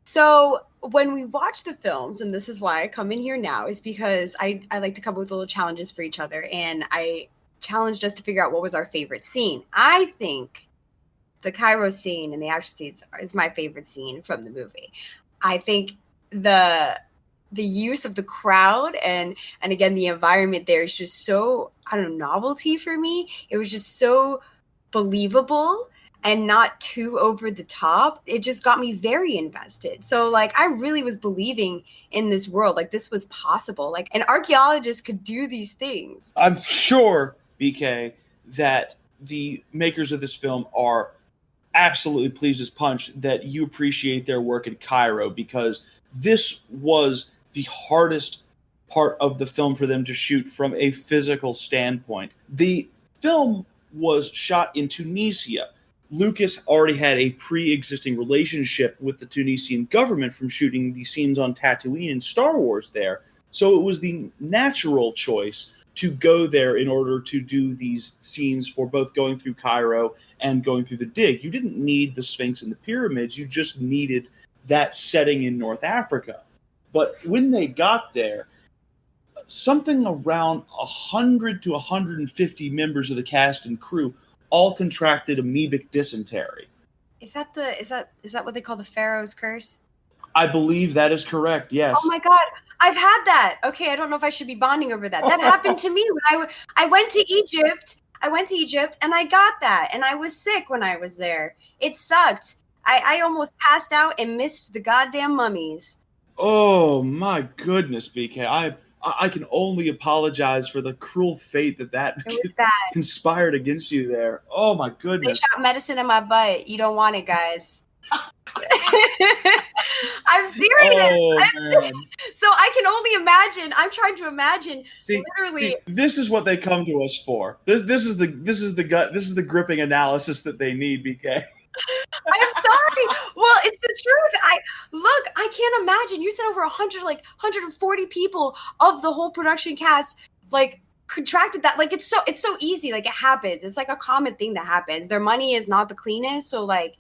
So when we watch the films, and this is why I come in here now, is because I like to come up with little challenges for each other. And I challenged us to figure out what was our favorite scene. I think the Cairo scene and the action scenes is my favorite scene from the movie. I think the use of the crowd and again, the environment there is just so, novelty for me. It was just so believable and not too over the top. It just got me very invested. So like, I really was believing in this world. Like this was possible. Like an archaeologist could do these things. I'm sure, BK, that the makers of this film are absolutely pleased as punch that you appreciate their work in Cairo, because this was the hardest part of the film for them to shoot from a physical standpoint. The film was shot in Tunisia. Lucas already had a pre-existing relationship with the Tunisian government from shooting the scenes on Tatooine in Star Wars there. So it was the natural choice to go there in order to do these scenes for both going through Cairo and going through the dig. You didn't need the Sphinx and the pyramids. You just needed that setting in North Africa. But when they got there, something around 100 to 150 members of the cast and crew all contracted amoebic dysentery. Is that what they call the Pharaoh's curse? I believe that is correct, yes. Oh my God, I've had that. Okay, I don't know if I should be bonding over that. That happened to me when I went to Egypt. I went to Egypt and I got that, and I was sick when I was there. It sucked. I almost passed out and missed the goddamn mummies. Oh my goodness, BK. I can only apologize for the cruel fate that conspired against you there. Oh my goodness. They shot medicine in my butt. You don't want it, guys. I'm serious. So I can only imagine. I'm trying to imagine. Literally. This is what they come to us for. This is the gripping analysis that they need, BK. I'm sorry. Well, it's the truth. I can't imagine. You said over 140 people of the whole production cast, like contracted that. Like, it's so easy. Like, it happens. It's like a common thing that happens. Their money is not the cleanest, so like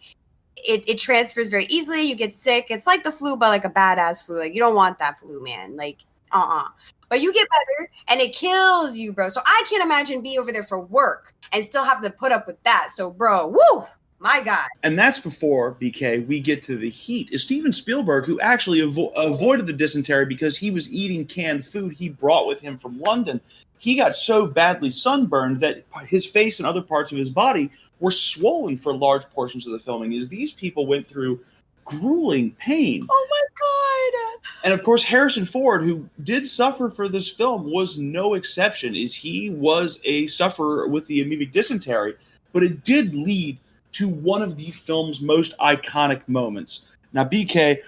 it transfers very easily. You get sick. It's like the flu, but like a badass flu. Like, you don't want that flu, man. Like, but you get better and it kills you, bro. So I can't imagine being over there for work and still have to put up with that. So, bro, woo, my God. And that's before, BK, we get to the heat. Is Steven Spielberg, who actually avoided the dysentery because he was eating canned food he brought with him from London. He got so badly sunburned that his face and other parts of his body were swollen for large portions of the filming, as these people went through grueling pain. Oh my God. And of course, Harrison Ford, who did suffer for this film, was no exception, as he was a sufferer with the amoebic dysentery. But it did lead to one of the film's most iconic moments. Now, BK,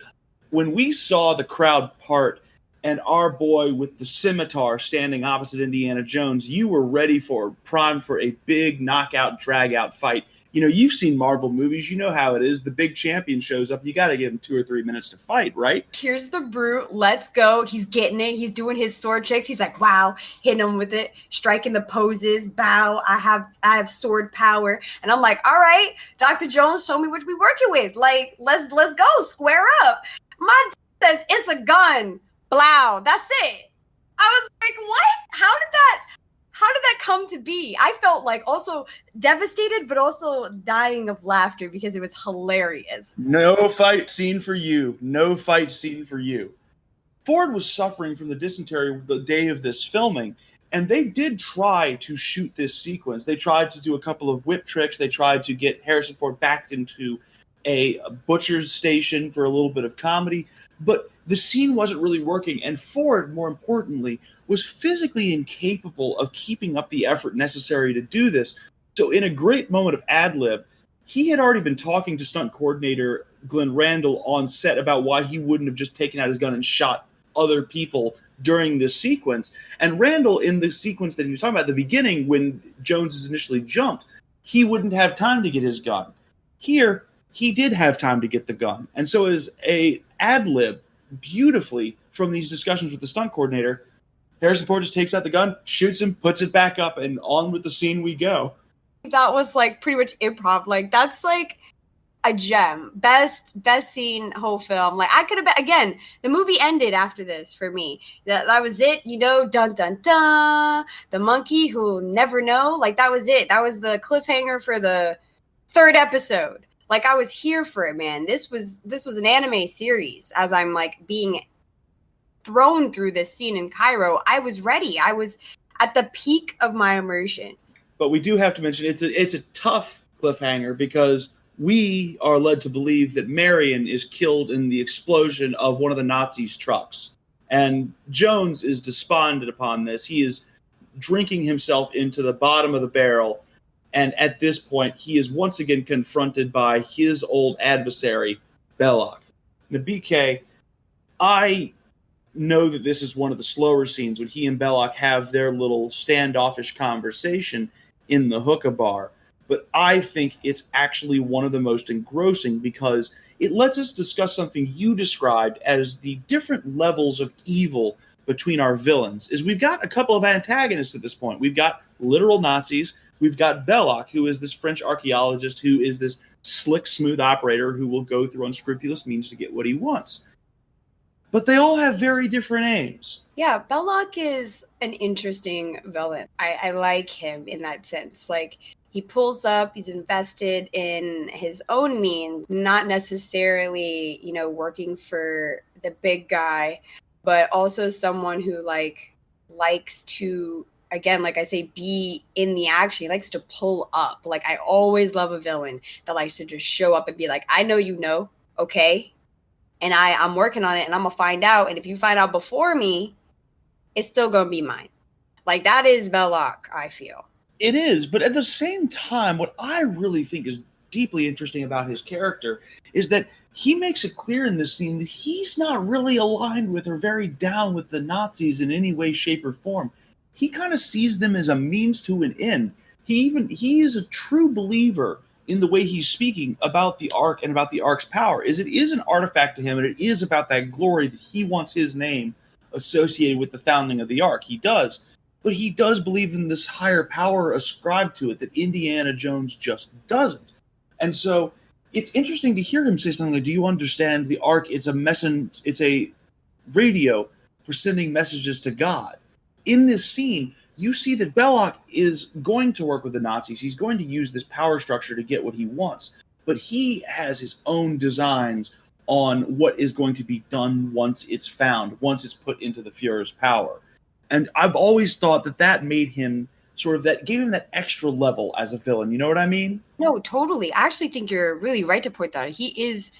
when we saw the crowd part and our boy with the scimitar standing opposite Indiana Jones, you were primed for a big knockout, drag-out fight. You know, you've seen Marvel movies. You know how it is. The big champion shows up. You got to give him 2 or 3 minutes to fight, right? Here's the brute. Let's go. He's getting it. He's doing his sword tricks. He's like, wow, hitting him with it, striking the poses. Bow. I have sword power. And I'm like, all right, Dr. Jones, show me what we working with. Like, let's go. Square up. My says it's a gun. Blow. That's it. I was like, what? How did that come to be? I felt like also devastated, but also dying of laughter because it was hilarious. No fight scene for you. No fight scene for you. Ford was suffering from the dysentery the day of this filming, and they did try to shoot this sequence. They tried to do a couple of whip tricks. They tried to get Harrison Ford backed into a butcher's station for a little bit of comedy, but the scene wasn't really working, and Ford, more importantly, was physically incapable of keeping up the effort necessary to do this. So in a great moment of ad-lib, he had already been talking to stunt coordinator Glenn Randall on set about why he wouldn't have just taken out his gun and shot other people during this sequence. And Randall, in the sequence that he was talking about at the beginning, when Jones is initially jumped, he wouldn't have time to get his gun. Here, he did have time to get the gun. And so as a ad-lib, beautifully from these discussions with the stunt coordinator, Harrison Ford just takes out the gun, shoots him, puts it back up, and on with the scene we go. That was like pretty much improv. Like, that's like a gem. Best scene, whole film. Like, I could have been, again, the movie ended after this for me. That was it, you know, dun dun dun. The monkey who'll never know. Like, that was it. That was the cliffhanger for the 3rd episode. Like, I was here for it, man. This was an anime series. As I'm like being thrown through this scene in Cairo, I was ready. I was at the peak of my immersion. But we do have to mention it's a tough cliffhanger because we are led to believe that Marion is killed in the explosion of one of the Nazis' trucks. And Jones is despondent upon this. He is drinking himself into the bottom of the barrel. And at this point, he is once again confronted by his old adversary, Belloc. Now, BK, I know that this is one of the slower scenes when he and Belloc have their little standoffish conversation in the hookah bar. But I think it's actually one of the most engrossing because it lets us discuss something you described as the different levels of evil between our villains. Is we've got a couple of antagonists at this point. We've got literal Nazis. We've got Belloc, who is this French archaeologist, who is this slick, smooth operator who will go through unscrupulous means to get what he wants. But they all have very different aims. Yeah, Belloc is an interesting villain. I like him in that sense. Like, he pulls up, he's invested in his own means, not necessarily, you know, working for the big guy, but also someone who, like, likes to, again, like I say, be in the action. He likes to pull up. Like, I always love a villain that likes to just show up and be like, I know you know, okay? And I'm working on it, and I'm going to find out. And if you find out before me, it's still going to be mine. Like, that is Belloc, I feel. It is, but at the same time, what I really think is deeply interesting about his character is that he makes it clear in this scene that he's not really aligned with or very down with the Nazis in any way, shape, or form. He kind of sees them as a means to an end. He is a true believer in the way he's speaking about the Ark and about the Ark's power. It is an artifact to him, and it is about that glory that he wants his name associated with the founding of the Ark. He does. but he does believe in this higher power ascribed to it that Indiana Jones just doesn't. And so it's interesting to hear him say something like, do you understand the Ark? It's a radio for sending messages to God. In this scene, you see that Belloq is going to work with the Nazis. He's going to use this power structure to get what he wants. But he has his own designs on what is going to be done once it's found, once it's put into the Fuhrer's power. And I've always thought that made him gave him that extra level as a villain. You know what I mean? No, totally. I actually think you're really right to point that out. He is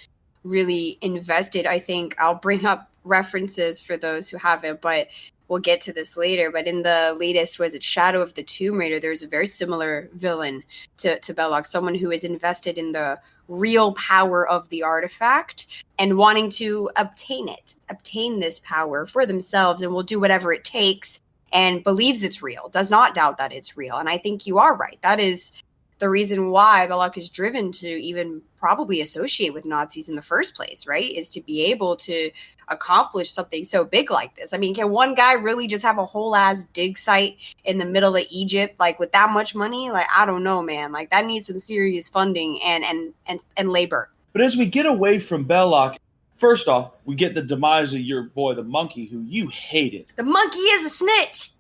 really invested. I think I'll bring up references for those who haven't, but we'll get to this later. But in the latest, Shadow of the Tomb Raider, there's a very similar villain to Belloq, someone who is invested in the real power of the artifact and wanting to obtain this power for themselves, and will do whatever it takes and believes it's real, does not doubt that it's real. And I think you are right. That is the reason why Belloq is driven to even probably associate with Nazis in the first place, right? Is to be able to accomplish something so big like this. I mean, can one guy really just have a whole ass dig site in the middle of Egypt, like with that much money? Like, I don't know, man. Like, that needs some serious funding and labor. But as we get away from Belloq, first off, we get the demise of your boy, the monkey, who you hated. The monkey is a snitch.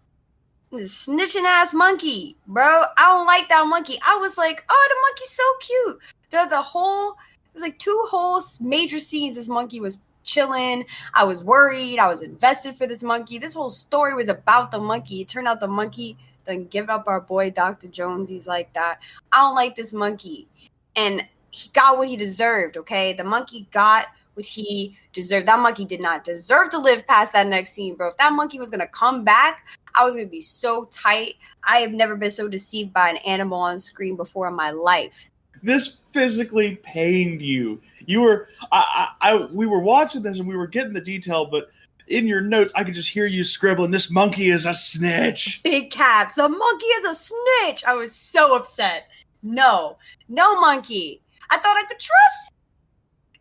He's a snitching ass monkey, bro. I don't like that monkey. I was like, oh, the monkey's so cute. It was like 2 whole major scenes. This monkey was chilling. I was worried. I was invested for this monkey. This whole story was about the monkey. It turned out the monkey done give up our boy, Dr. Jones. He's like that. I don't like this monkey. And he got what he deserved, okay? The monkey got what he deserved. That monkey did not deserve to live past that next scene, bro. If that monkey was going to come back, I was going to be so tight. I have never been so deceived by an animal on screen before in my life. This physically pained you. We were watching this and we were getting the detail, but in your notes, I could just hear you scribbling, "This monkey is a snitch." Big caps. The monkey is a snitch. I was so upset. No monkey. I thought I could trust.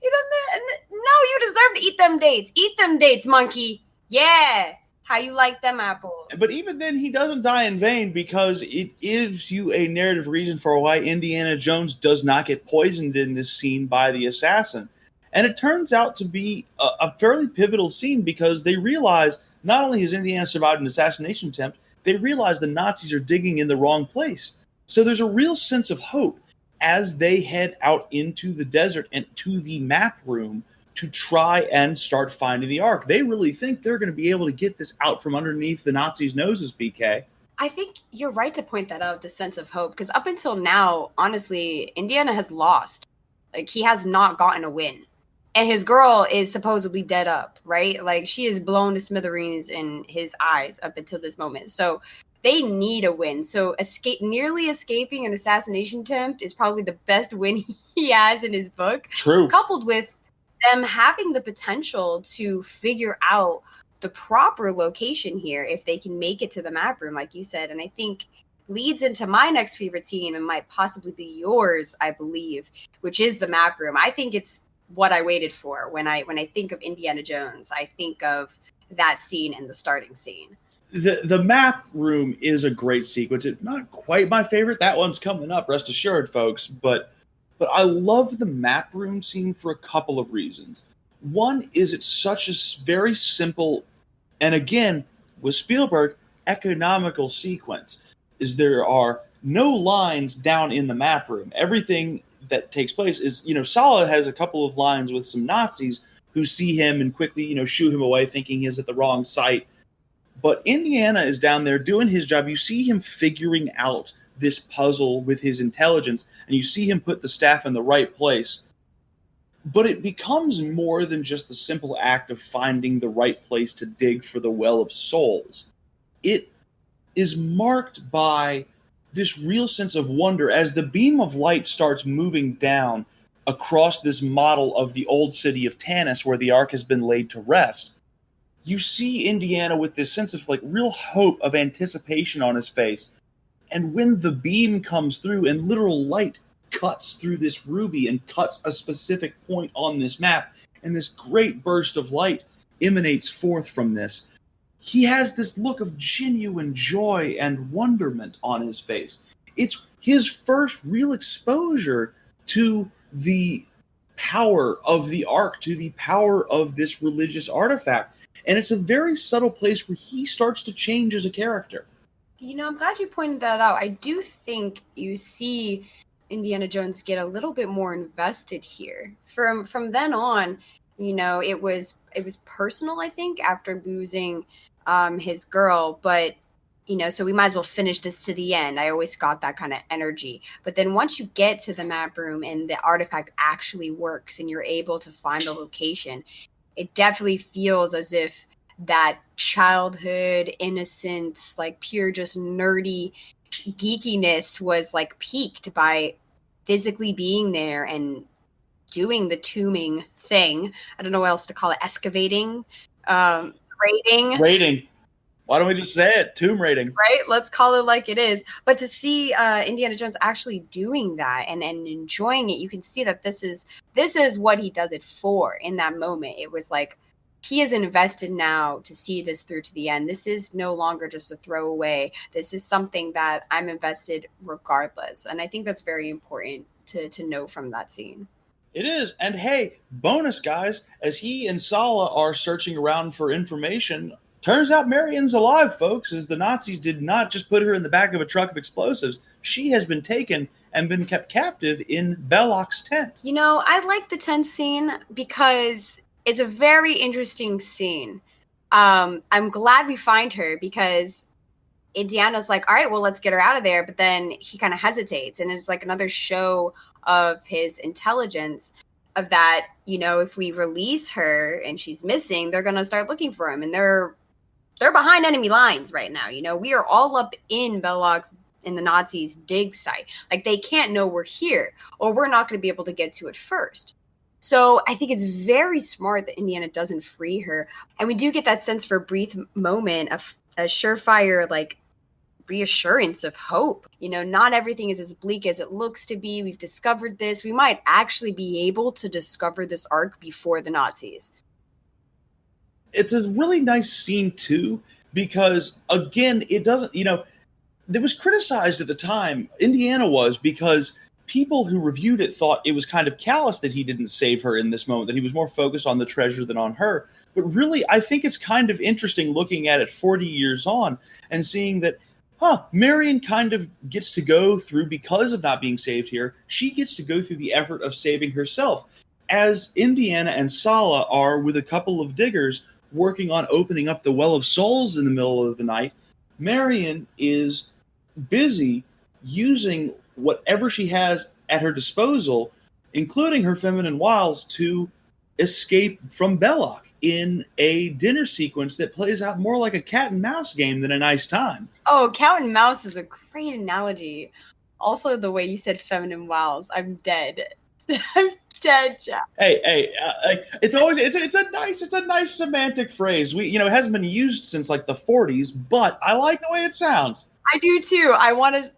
You know, no, you deserve to eat them dates. Eat them dates, monkey. Yeah. How you like them apples? But even then, he doesn't die in vain, because it gives you a narrative reason for why Indiana Jones does not get poisoned in this scene by the assassin. And it turns out to be a fairly pivotal scene, because they realize not only has Indiana survived an assassination attempt, they realize the Nazis are digging in the wrong place. So there's a real sense of hope as they head out into the desert and to the map room to try and start finding the Ark. They really think they're going to be able to get this out from underneath the Nazis' noses, BK. I think you're right to point that out, the sense of hope, because up until now, honestly, Indiana has lost. Like, he has not gotten a win. And his girl is supposedly dead up, right? Like, she is blown to smithereens in his eyes up until this moment. So they need a win. So nearly escaping an assassination attempt is probably the best win he has in his book. True. Coupled with them having the potential to figure out the proper location here if they can make it to the map room, like you said. And I think leads into my next favorite scene, and might possibly be yours, I believe, which is the map room. I think it's what I waited for when I think of Indiana Jones. I think of that scene and the starting scene. The map room is a great sequence. It's not quite my favorite. That one's coming up, rest assured, folks. But I love the map room scene for a couple of reasons. One is it's such a very simple, and again, with Spielberg, economical sequence. Is there are no lines down in the map room. Everything that takes place is, Sallah has a couple of lines with some Nazis who see him and quickly, shoo him away thinking he's at the wrong site. But Indiana is down there doing his job. You see him figuring out this puzzle with his intelligence, and you see him put the staff in the right place. But it becomes more than just the simple act of finding the right place to dig for the Well of Souls. It is marked by this real sense of wonder as the beam of light starts moving down across this model of the old city of Tanis where the Ark has been laid to rest. You see Indiana with this sense of real hope of anticipation on his face. And when the beam comes through and literal light cuts through this ruby and cuts a specific point on this map, and this great burst of light emanates forth from this, he has this look of genuine joy and wonderment on his face. It's his first real exposure to the power of the Ark, to the power of this religious artifact. And it's a very subtle place where he starts to change as a character. You know, I'm glad you pointed that out. I do think you see Indiana Jones get a little bit more invested here. From then on, you know, it was personal, I think, after losing his girl, but you know, so we might as well finish this to the end. I always got that kind of energy. But then once you get to the map room and the artifact actually works and you're able to find the location, it definitely feels as if that childhood innocence, like pure just nerdy geekiness was like peaked by physically being there and doing the tombing thing. I don't know what else to call it. Excavating, raiding. Why don't we just say it? Tomb raiding. Right? Let's call it like it is. But to see Indiana Jones actually doing that and enjoying it, you can see that this is what he does it for in that moment. It was like, he is invested now to see this through to the end. This is no longer just a throwaway. This is something that I'm invested regardless. And I think that's very important to know from that scene. It is. And hey, bonus guys, as he and Sala are searching around for information, turns out Marion's alive, folks, as the Nazis did not just put her in the back of a truck of explosives. She has been taken and been kept captive in Belloc's tent. You know, I like the tent scene because it's a very interesting scene. I'm glad we find her because Indiana's like, all right, well, let's get her out of there. But then he kind of hesitates. And it's like another show of his intelligence of that, you know, if we release her and she's missing, they're going to start looking for him. And they're behind enemy lines right now. You know, we are all up in Belloc's, in the Nazis' dig site. Like, they can't know we're here, or we're not going to be able to get to it first. So I think it's very smart that Indiana doesn't free her. And we do get that sense for a brief moment of a surefire, like, reassurance of hope. You know, not everything is as bleak as it looks to be. We've discovered this. We might actually be able to discover this Ark before the Nazis. It's a really nice scene, too, because, again, it doesn't, you know, it was criticized at the time, Indiana was, because people who reviewed it thought it was kind of callous that he didn't save her in this moment, that he was more focused on the treasure than on her. But really, I think it's kind of interesting looking at it 40 years on and seeing that, Marion kind of gets to go through, because of not being saved here, she gets to go through the effort of saving herself. As Indiana and Sala are, with a couple of diggers, working on opening up the Well of Souls in the middle of the night, Marion is busy using whatever she has at her disposal, including her feminine wiles, to escape from Belloc in a dinner sequence that plays out more like a cat and mouse game than a nice time. Oh, cat and mouse is a great analogy. Also, the way you said feminine wiles, I'm dead. I'm dead, Jack. Hey, it's a nice semantic phrase. It hasn't been used since like the 40s, but I like the way it sounds. I do too.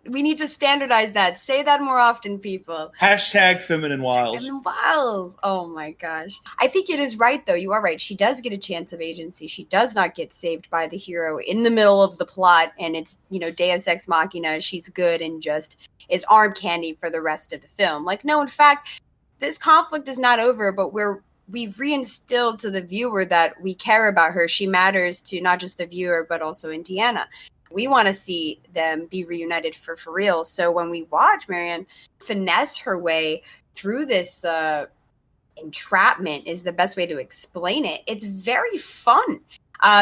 We need to standardize that. Say that more often, people. Hashtag feminine wiles. Feminine wiles. Oh my gosh. I think it is right, though. You are right. She does get a chance of agency. She does not get saved by the hero in the middle of the plot. And it's, Deus Ex Machina. She's good and just is arm candy for the rest of the film. Like, no, in fact, this conflict is not over, but we've reinstilled to the viewer that we care about her. She matters to not just the viewer, but also Indiana. We want to see them be reunited for real. So when we watch Marion finesse her way through this entrapment is the best way to explain it. It's very fun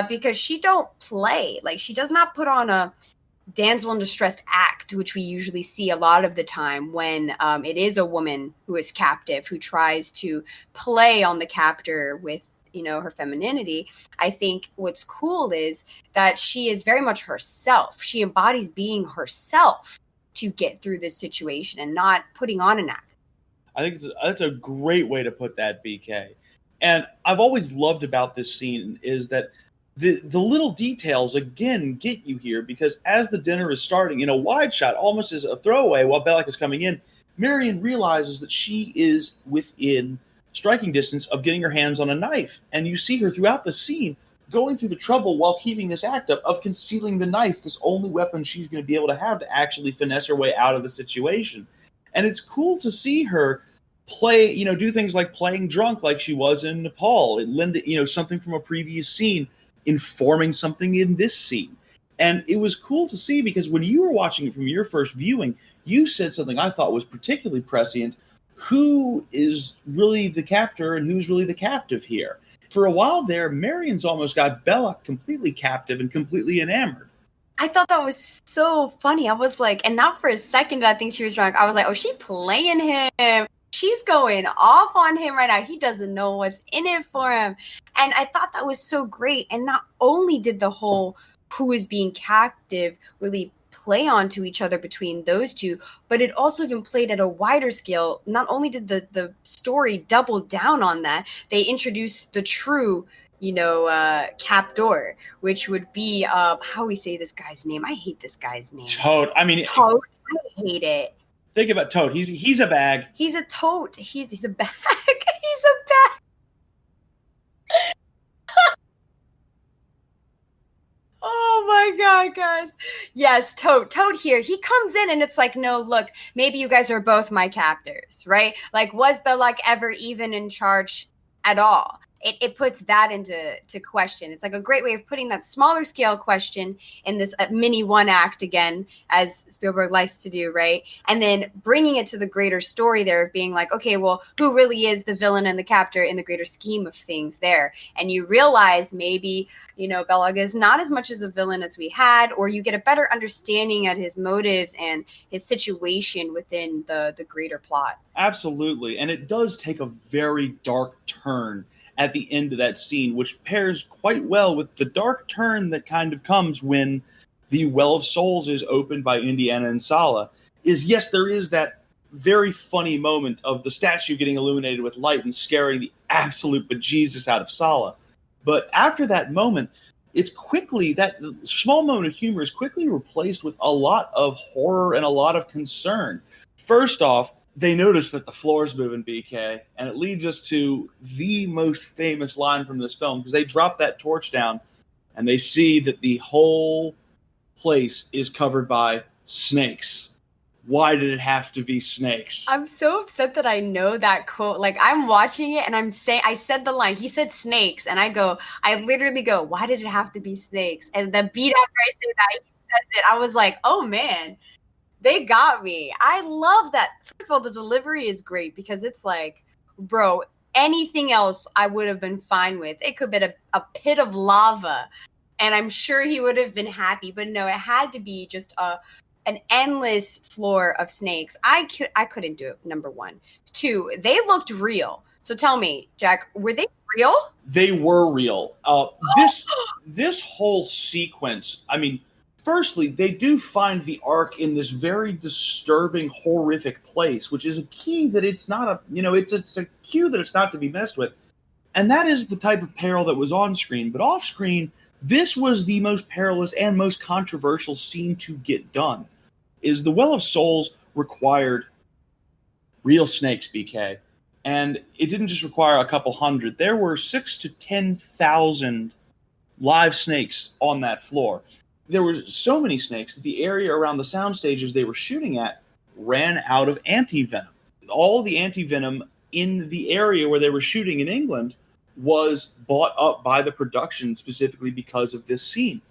because she don't play. Like, she does not put on a damsel in distress act, which we usually see a lot of the time when it is a woman who is captive, who tries to play on the captor with her femininity. I think what's cool is that she is very much herself. She embodies being herself to get through this situation and not putting on an act. I think that's a great way to put that, BK. And I've always loved about this scene is that the little details, again, get you here, because as the dinner is starting, in a wide shot, almost as a throwaway while Belloc is coming in, Marion realizes that she is within striking distance of getting her hands on a knife. And you see her throughout the scene going through the trouble while keeping this act up of concealing the knife, this only weapon she's going to be able to have to actually finesse her way out of the situation. And it's cool to see her play, do things like playing drunk like she was in Nepal, and lend, something from a previous scene, informing something in this scene. And it was cool to see because when you were watching it from your first viewing, you said something I thought was particularly prescient. Who is really the captor and who's really the captive here? For a while there, Marion's almost got Belloc completely captive and completely enamored. I thought that was so funny. I was like, and not for a second did I think she was drunk. I was like, oh, she playing him. She's going off on him right now. He doesn't know what's in it for him. And I thought that was so great. And not only did the whole who is being captive really play onto each other between those two, but it also even played at a wider scale. Not only did the story double down on that, they introduced the true, captor, which would be how we say this guy's name. I hate this guy's name. Toad. I mean, Toad. I hate it. Think about Toad. He's a bag. He's a tote. He's a bag. He's a bag. Oh my God, guys. Yes, Toad here. He comes in and it's like, no, look, maybe you guys are both my captors, right? Like, was Belloc ever even in charge at all? It puts that into question. It's like a great way of putting that smaller scale question in this mini one act again, as Spielberg likes to do, right? And then bringing it to the greater story there of being like, okay, well, who really is the villain and the captor in the greater scheme of things there? And you realize maybe, Belloc is not as much as a villain as we had, or you get a better understanding of his motives and his situation within the greater plot. Absolutely. And it does take a very dark turn at the end of that scene, which pairs quite well with the dark turn that kind of comes when the Well of Souls is opened by Indiana and Sala. Yes, there is that very funny moment of the statue getting illuminated with light and scaring the absolute bejesus out of Sala. But after that moment, that small moment of humor is quickly replaced with a lot of horror and a lot of concern. First off, they notice that the floor's moving, BK, and it leads us to the most famous line from this film, because they drop that torch down and they see that the whole place is covered by snakes. Why did it have to be snakes? I'm so upset that I know that quote. Like, I'm watching it and I said the line, he said snakes, and I literally go, why did it have to be snakes? And the beat after I say that, he says it, I was like, oh man. They got me. I love that. First of all, the delivery is great because it's like, bro, anything else I would have been fine with. It could have been a pit of lava, and I'm sure he would have been happy. But no, it had to be just an endless floor of snakes. I couldn't do it, number one. Two, they looked real. So tell me, Jack, were they real? They were real. This whole sequence, I mean, firstly, they do find the Ark in this very disturbing, horrific place, which is a key that it's not it's a cue that it's not to be messed with. And that is the type of peril that was on screen. But off screen, this was the most perilous and most controversial scene to get done. Is the Well of Souls required real snakes, BK. And it didn't just require a couple hundred. There were 6,000 to 10,000 live snakes on that floor. There were so many snakes that the area around the sound stages they were shooting at ran out of anti-venom. All the anti-venom in the area where they were shooting in England was bought up by the production specifically because of this scene.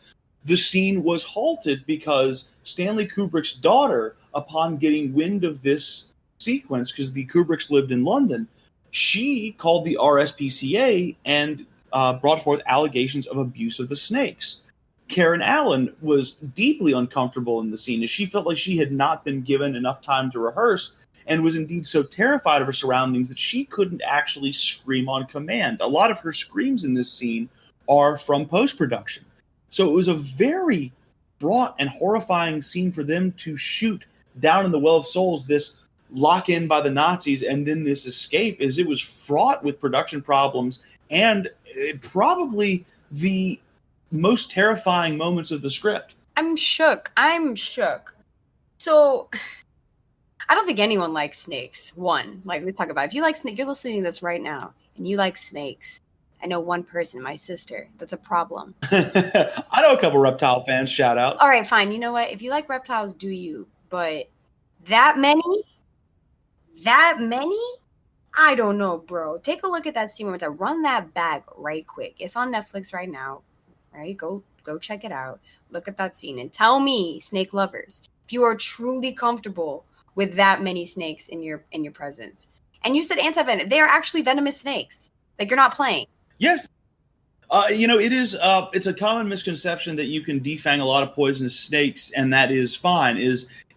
The scene was halted because Stanley Kubrick's daughter, upon getting wind of this sequence, because the Kubricks lived in London, she called the RSPCA and brought forth allegations of abuse of the snakes. Karen Allen was deeply uncomfortable in the scene as she felt like she had not been given enough time to rehearse and was indeed so terrified of her surroundings that she couldn't actually scream on command. A lot of her screams in this scene are from post-production. So it was a very fraught and horrifying scene for them to shoot down in the Well of Souls, this lock-in by the Nazis and then this escape, as it was fraught with production problems and probably the most terrifying moments of the script. I'm shook. So I don't think anyone likes snakes. One, like we talk about, if you like snakes, you're listening to this right now and you like snakes I know one person, my sister. That's a problem. I know a couple reptile fans. Shout out. All right, fine. You know what? If you like reptiles, do you? But that many? I don't know, bro. Take a look at that scene one more time. Run that back right quick. It's on Netflix right now. Right? Go check it out. Look at that scene and tell me, snake lovers, if you are truly comfortable with that many snakes in your presence. And you said anti-venom. They are actually venomous snakes. Like, you're not playing. Yes. It is. It's a common misconception that you can defang a lot of poisonous snakes, and that is fine.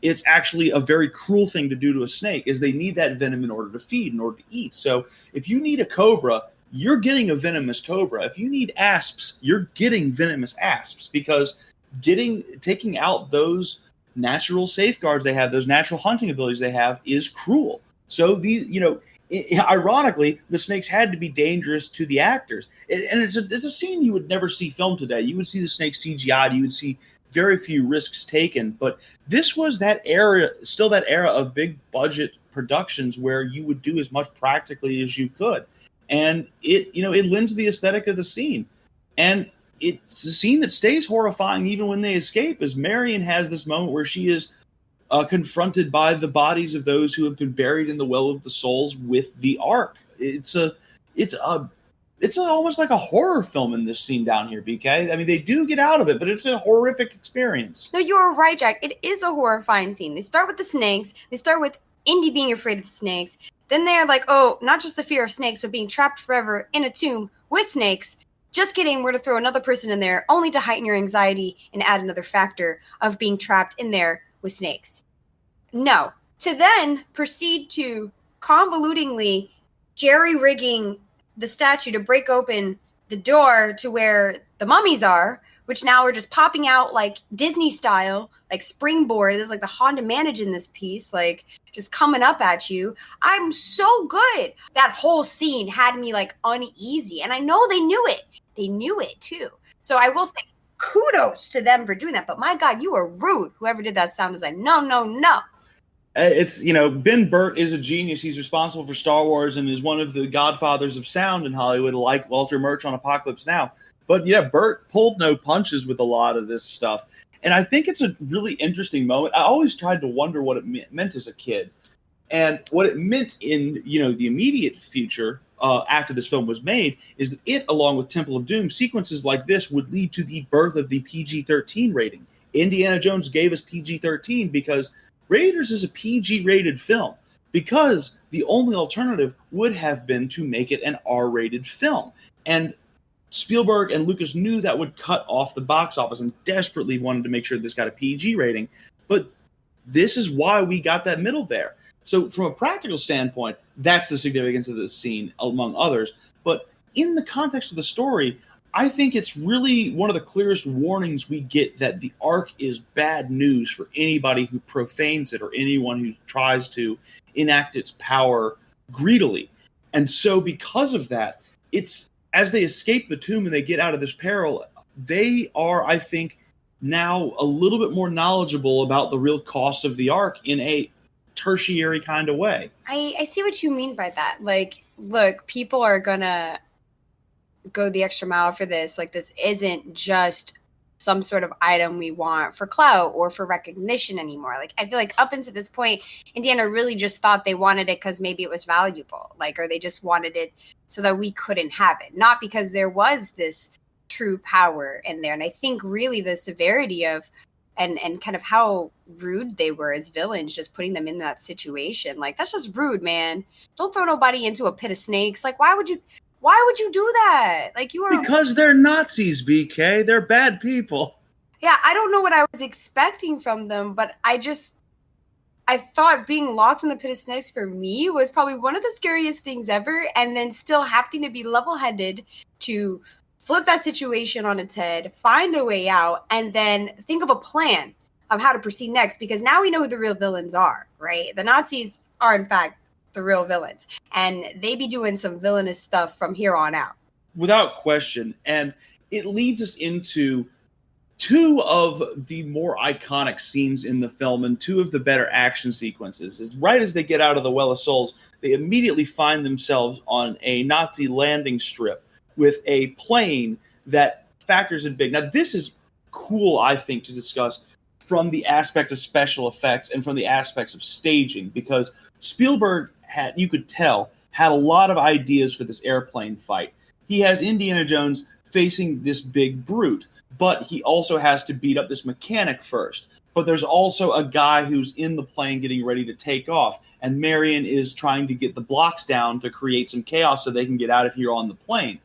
It's actually a very cruel thing to do to a snake, is they need that venom in order to feed, in order to eat. So if you need a cobra, you're getting a venomous cobra. If you need asps, you're getting venomous asps, because taking out those natural safeguards they have, those natural hunting abilities they have, is cruel. So ironically, the snakes had to be dangerous to the actors. And it's a scene you would never see filmed today. You would see the snakes CGI'd. You would see very few risks taken. But this was that era of big budget productions where you would do as much practically as you could. And it lends to the aesthetic of the scene. And it's a scene that stays horrifying even when they escape, as Marion has this moment where she is confronted by the bodies of those who have been buried in the well of the souls with the Ark. It's almost like a horror film in this scene down here, BK. I mean, they do get out of it, but it's a horrific experience. No, you are right, Jack. It is a horrifying scene. They start with the snakes. They start with Indy being afraid of the snakes. Then they're like, oh, not just the fear of snakes, but being trapped forever in a tomb with snakes. Just kidding, we're to throw another person in there only to heighten your anxiety and add another factor of being trapped in there with snakes. No. To then proceed to convolutingly jerry-rigging the statue to break open the door to where the mummies are, which now are just popping out like Disney style, like springboard. There's like the Haunted Mansion in this piece, like just coming up at you. I'm so good. That whole scene had me like uneasy, and I know they knew it. They knew it too. So I will say kudos to them for doing that. But my God, you were rude. Whoever did that sound design. No. It's, Ben Burtt is a genius. He's responsible for Star Wars and is one of the godfathers of sound in Hollywood, like Walter Murch on Apocalypse Now. But yeah, Burtt pulled no punches with a lot of this stuff. And I think it's a really interesting moment. I always tried to wonder what it meant as a kid. And what it meant in, the immediate future, after this film was made, is that it, along with Temple of Doom, sequences like this would lead to the birth of the PG-13 rating. Indiana Jones gave us PG-13 because Raiders is a PG-rated film, because the only alternative would have been to make it an R-rated film. And Spielberg and Lucas knew that would cut off the box office and desperately wanted to make sure this got a PG rating. But this is why we got that middle there. So from a practical standpoint, that's the significance of this scene, among others. But in the context of the story, I think it's really one of the clearest warnings we get that the Ark is bad news for anybody who profanes it or anyone who tries to enact its power greedily. And so because of that, it's as they escape the tomb and they get out of this peril, they are, I think, now a little bit more knowledgeable about the real cost of the Ark in a tertiary kind of way. I see what you mean by that. Like, look, people are gonna go the extra mile for this. Like, this isn't just some sort of item we want for clout or for recognition anymore. Like, I feel like up until this point, Indiana really just thought they wanted it because maybe it was valuable, like, or they just wanted it so that we couldn't have it, not because there was this true power in there. And I think really the severity of and kind of how rude they were as villains, just putting them in that situation, like, that's just rude, man. Don't throw nobody into a pit of snakes. Like, why would you do that? Like, you are, because they're Nazis, BK. They're bad people. Yeah, I don't know what I was expecting from them, but I thought being locked in the pit of snakes for me was probably one of the scariest things ever. And then still having to be level-headed to flip that situation on its head, find a way out, and then think of a plan of how to proceed next. Because now we know who the real villains are, right? The Nazis are, in fact, the real villains. And they be doing some villainous stuff from here on out. Without question. And it leads us into two of the more iconic scenes in the film and two of the better action sequences. Is right as they get out of the Well of Souls, they immediately find themselves on a Nazi landing strip with a plane that factors in big. Now, this is cool, I think, to discuss from the aspect of special effects and from the aspects of staging, because Spielberg had, you could tell, had a lot of ideas for this airplane fight. He has Indiana Jones facing this big brute, but he also has to beat up this mechanic first. But there's also a guy who's in the plane getting ready to take off, and Marion is trying to get the blocks down to create some chaos so they can get out of here on the plane.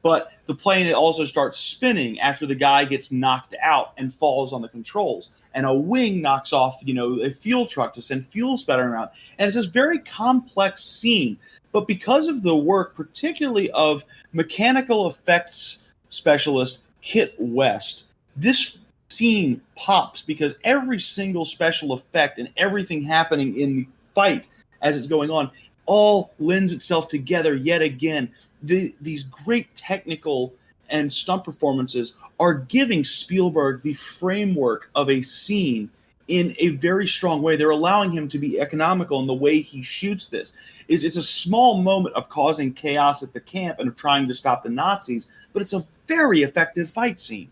But the plane also starts spinning after the guy gets knocked out and falls on the controls. And a wing knocks off, a fuel truck to send fuel spattering around. And it's this very complex scene. But because of the work, particularly of mechanical effects specialist Kit West, this scene pops because every single special effect and everything happening in the fight as it's going on all lends itself together yet again. These great technical and stunt performances are giving Spielberg the framework of a scene in a very strong way. They're allowing him to be economical in the way he shoots this. It's a small moment of causing chaos at the camp and of trying to stop the Nazis, but it's a very effective fight scene.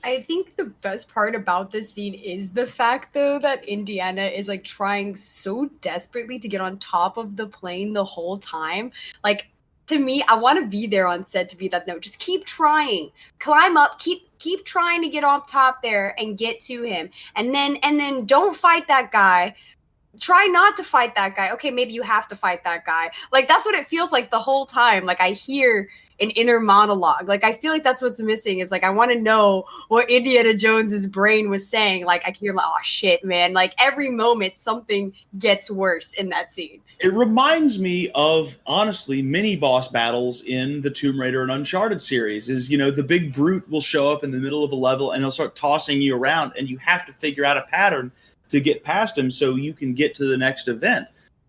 I think the best part about this scene is the fact, though, that Indiana is like trying so desperately to get on top of the plane the whole time. Like, to me, I want to be there on set to be that. No, just keep trying, climb up, keep trying to get on top there and get to him, and then don't fight that guy. Try not to fight that guy. Okay, maybe you have to fight that guy. Like, that's what it feels like the whole time. Like, I hear an inner monologue. Like, I feel like that's what's missing, is like, I want to know what Indiana Jones's brain was saying. Like, I can hear, like, oh shit, man. Like, every moment something gets worse in that scene. It reminds me of, honestly, mini boss battles in the Tomb Raider and Uncharted series. Is, the big brute will show up in the middle of a level and he'll start tossing you around, and you have to figure out a pattern to get past him so you can get to the next event.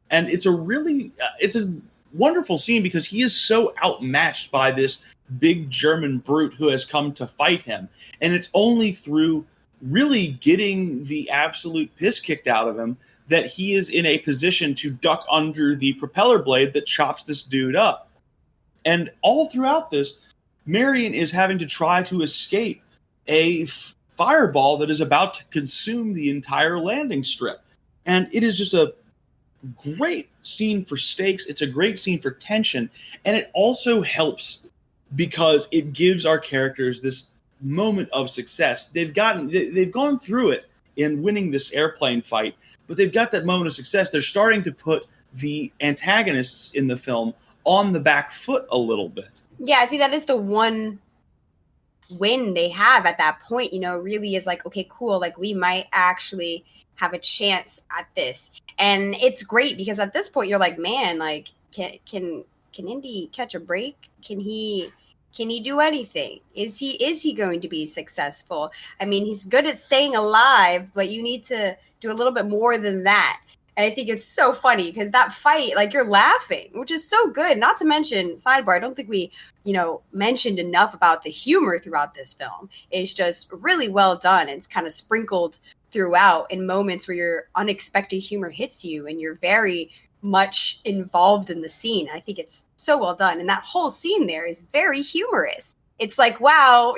And it's a wonderful scene because he is so outmatched by this big German brute who has come to fight him. And it's only through really getting the absolute piss kicked out of him that he is in a position to duck under the propeller blade that chops this dude up. And all throughout this, Marion is having to try to escape a fireball that is about to consume the entire landing strip. And it is just a great scene for stakes. It's a great scene for tension. And it also helps because it gives our characters this moment of success. They've gone through it in winning this airplane fight, but they've got that moment of success. They're starting to put the antagonists in the film on the back foot a little bit. Yeah, I think that is the one win they have at that point, really is like, okay, cool, like we might actually have a chance at this. And it's great because at this point you're like, man, like can Indy catch a break? Can he do anything? Is he going to be successful? I mean, he's good at staying alive, but you need to do a little bit more than that. And I think it's so funny because that fight, like, you're laughing, which is so good. Not to mention, sidebar, I don't think we, mentioned enough about the humor throughout this film. It's just really well done. It's kind of sprinkled throughout in moments where your unexpected humor hits you and you're very much involved in the scene. I think it's so well done. And that whole scene there is very humorous. It's like, wow,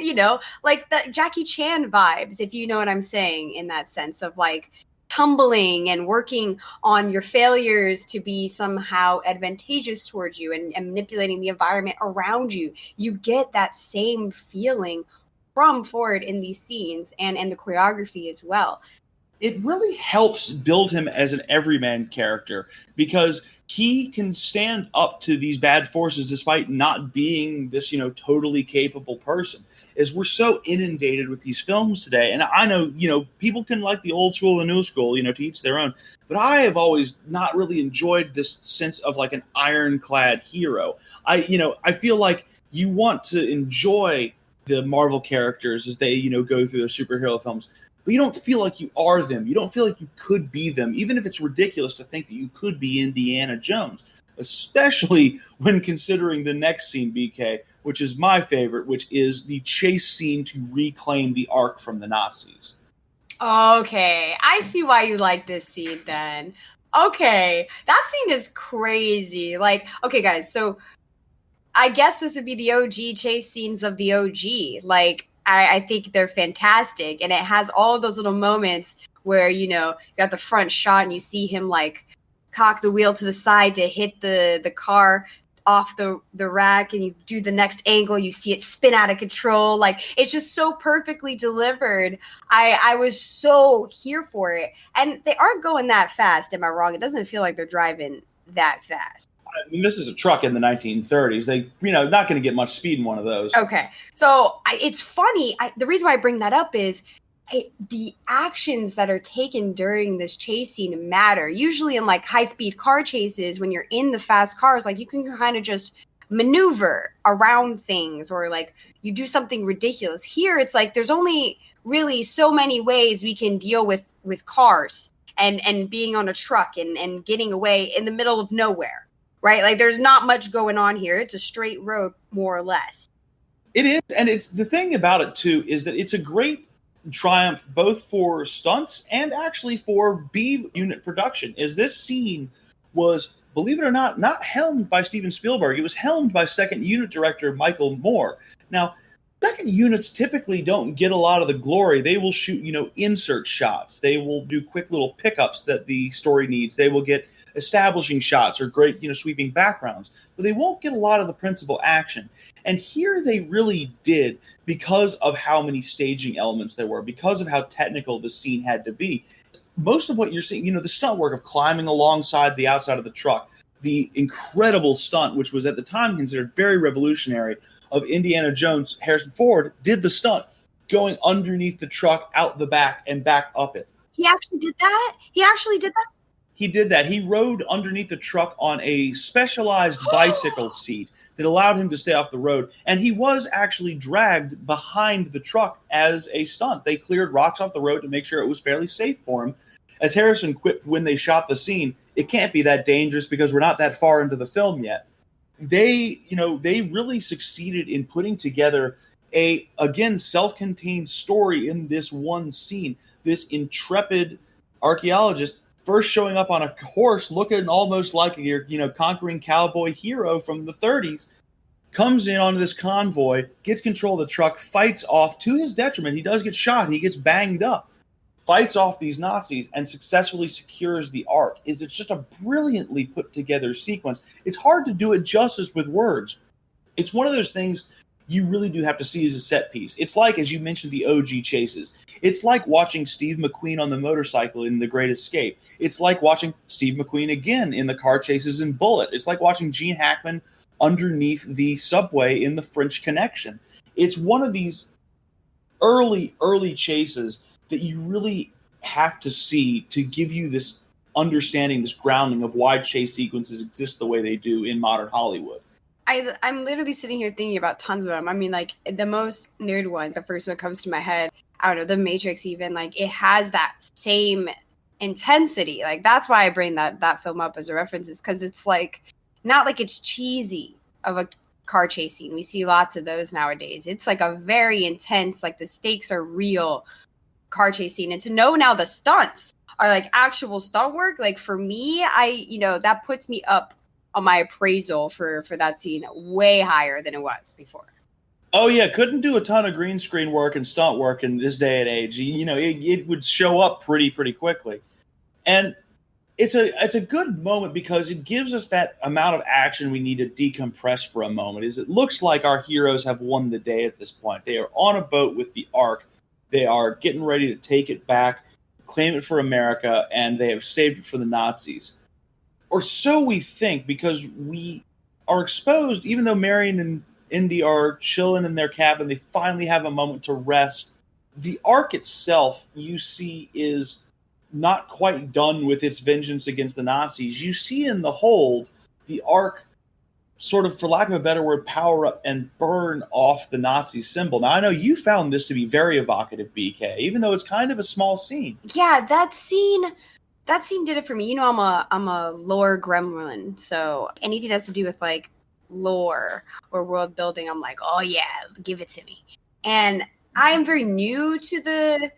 like the Jackie Chan vibes, if you know what I'm saying, in that sense of like tumbling and working on your failures to be somehow advantageous towards you and manipulating the environment around you. You get that same feeling from Ford in these scenes and the choreography as well. It really helps build him as an everyman character because he can stand up to these bad forces despite not being this, totally capable person. As we're so inundated with these films today, and I know, people can like the old school and new school, to each their own, but I have always not really enjoyed this sense of like an ironclad hero. I feel like you want to enjoy the Marvel characters as they, go through their superhero films, but you don't feel like you are them. You don't feel like you could be them, even if it's ridiculous to think that you could be Indiana Jones, especially when considering the next scene, BK, which is my favorite, which is the chase scene to reclaim the Ark from the Nazis. Okay, I see why you like this scene then. Okay, that scene is crazy. Like, okay, guys, so I guess this would be the OG chase scenes of the OG. Like, I think they're fantastic. And it has all of those little moments where, you got the front shot and you see him like cock the wheel to the side to hit the car off the rack, and you do the next angle, you see it spin out of control. Like, it's just so perfectly delivered. I was so here for it. And they aren't going that fast, am I wrong? It doesn't feel like they're driving that fast. I mean, this is a truck in the 1930s. They, not going to get much speed in one of those. Okay. So it's funny. The reason why I bring that up is the actions that are taken during this chase scene matter. Usually in like high-speed car chases, when you're in the fast cars, like you can kind of just maneuver around things, or like you do something ridiculous. Here, it's like there's only really so many ways we can deal with cars and being on a truck and getting away in the middle of nowhere, right? Like there's not much going on here. It's a straight road, more or less. It is, and it's the thing about it too is that it's a great triumph both for stunts and actually for B unit production. Is this scene was, believe it or not helmed by Steven Spielberg. It was helmed by second unit director Michael Moore. Now, second units typically don't get a lot of the glory. They will shoot, insert shots. They will do quick little pickups that the story needs. They will get establishing shots or great, sweeping backgrounds, but they won't get a lot of the principal action. And here they really did, because of how many staging elements there were, because of how technical the scene had to be. Most of what you're seeing, the stunt work of climbing alongside the outside of the truck, the incredible stunt, which was at the time considered very revolutionary, of Indiana Jones, Harrison Ford did the stunt going underneath the truck, out the back, and back up it. He actually did that? He did that. He rode underneath the truck on a specialized bicycle seat that allowed him to stay off the road. And he was actually dragged behind the truck as a stunt. They cleared rocks off the road to make sure it was fairly safe for him. As Harrison quipped when they shot the scene, it can't be that dangerous because we're not that far into the film yet. They really succeeded in putting together a, again, self-contained story in this one scene. This intrepid archaeologist first showing up on a horse, looking almost like your, conquering cowboy hero from the 30s, comes in onto this convoy, gets control of the truck, fights off, to his detriment. He does get shot. He gets banged up, fights off these Nazis, and successfully secures the Ark. It's just a brilliantly put together sequence. It's hard to do it justice with words. It's one of those things you really do have to see as a set piece. It's like, as you mentioned, the OG chases. It's like watching Steve McQueen on the motorcycle in The Great Escape. It's like watching Steve McQueen again in the car chases in Bullet. It's like watching Gene Hackman underneath the subway in The French Connection. It's one of these early chases that you really have to see to give you this understanding, this grounding of why chase sequences exist the way they do in modern Hollywood. I'm literally sitting here thinking about tons of them. I mean, like, the most nerd one, the first one that comes to my head, I don't know, The Matrix even, like, it has that same intensity. Like, that's why I bring that film up as a reference, is because it's, like, not like it's cheesy of a car chase scene. We see lots of those nowadays. It's, like, a very intense, like, the stakes are real car chase scene. And to know now the stunts are, like, actual stunt work, like, for me, that puts me up on my appraisal for that scene way higher than it was before. Oh yeah, couldn't do a ton of green screen work and stunt work in this day and age. It would show up pretty quickly, and it's a good moment because it gives us that amount of action we need to decompress for a moment. It looks like our heroes have won the day at this point. They are on a boat with the Ark. They are getting ready to take it back, claim it for America, and they have saved it for the Nazis. Or so we think, because we are exposed, even though Marion and Indy are chilling in their cabin, they finally have a moment to rest. The Ark itself, you see, is not quite done with its vengeance against the Nazis. You see in the hold, the Ark sort of, for lack of a better word, power up and burn off the Nazi symbol. Now, I know you found this to be very evocative, BK, even though it's kind of a small scene. Yeah, that scene did it for me. I'm a lore gremlin, so anything that has to do with like lore or world building, I'm like, oh yeah, give it to me. And I am very new to the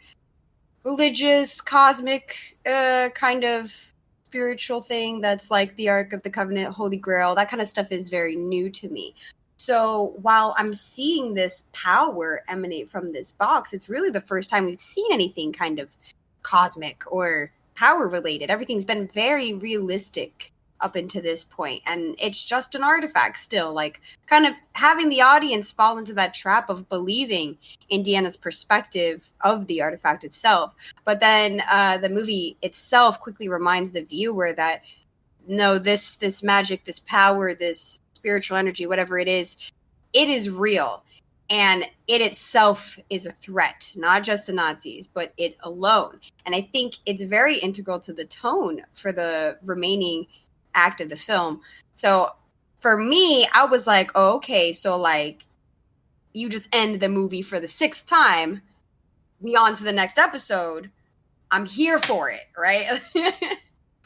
religious, cosmic kind of spiritual thing that's like the Ark of the Covenant, Holy Grail. That kind of stuff is very new to me. So while I'm seeing this power emanate from this box, it's really the first time we've seen anything kind of cosmic or power related. Everything's been very realistic up until this point, and it's just an artifact still, like kind of having the audience fall into that trap of believing Indiana's perspective of the artifact itself. But then the movie itself quickly reminds the viewer that no, this magic, this power, this spiritual energy, whatever it is real, and it itself is a threat, not just the Nazis, but it alone. And I think it's very integral to the tone for the remaining act of the film. So for me, I was like, oh, okay, so like you just end the movie for the 6th time, be on to the next episode. I'm here for it, right?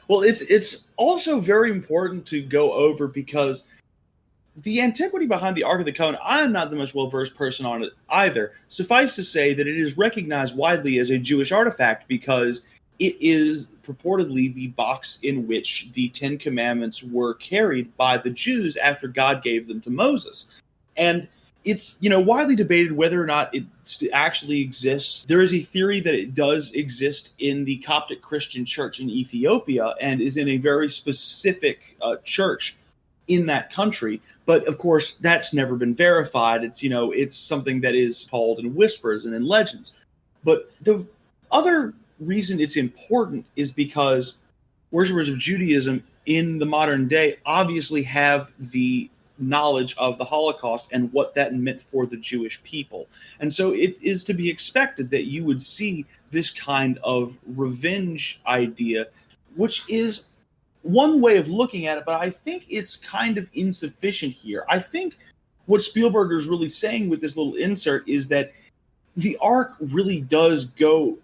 Well, it's also very important to go over because the antiquity behind the Ark of the Covenant, I'm not the most well-versed person on it either. Suffice to say that it is recognized widely as a Jewish artifact because it is purportedly the box in which the Ten Commandments were carried by the Jews after God gave them to Moses. And it's, widely debated whether or not it actually exists. There is a theory that it does exist in the Coptic Christian church in Ethiopia and is in a very specific church in that country. But of course, that's never been verified. It's something that is told in whispers and in legends. But the other reason it's important is because worshippers of Judaism in the modern day obviously have the knowledge of the Holocaust and what that meant for the Jewish people. And so it is to be expected that you would see this kind of revenge idea, which is one way of looking at it, but I think it's kind of insufficient here. I think what Spielberg is really saying with this little insert is that the Ark really does go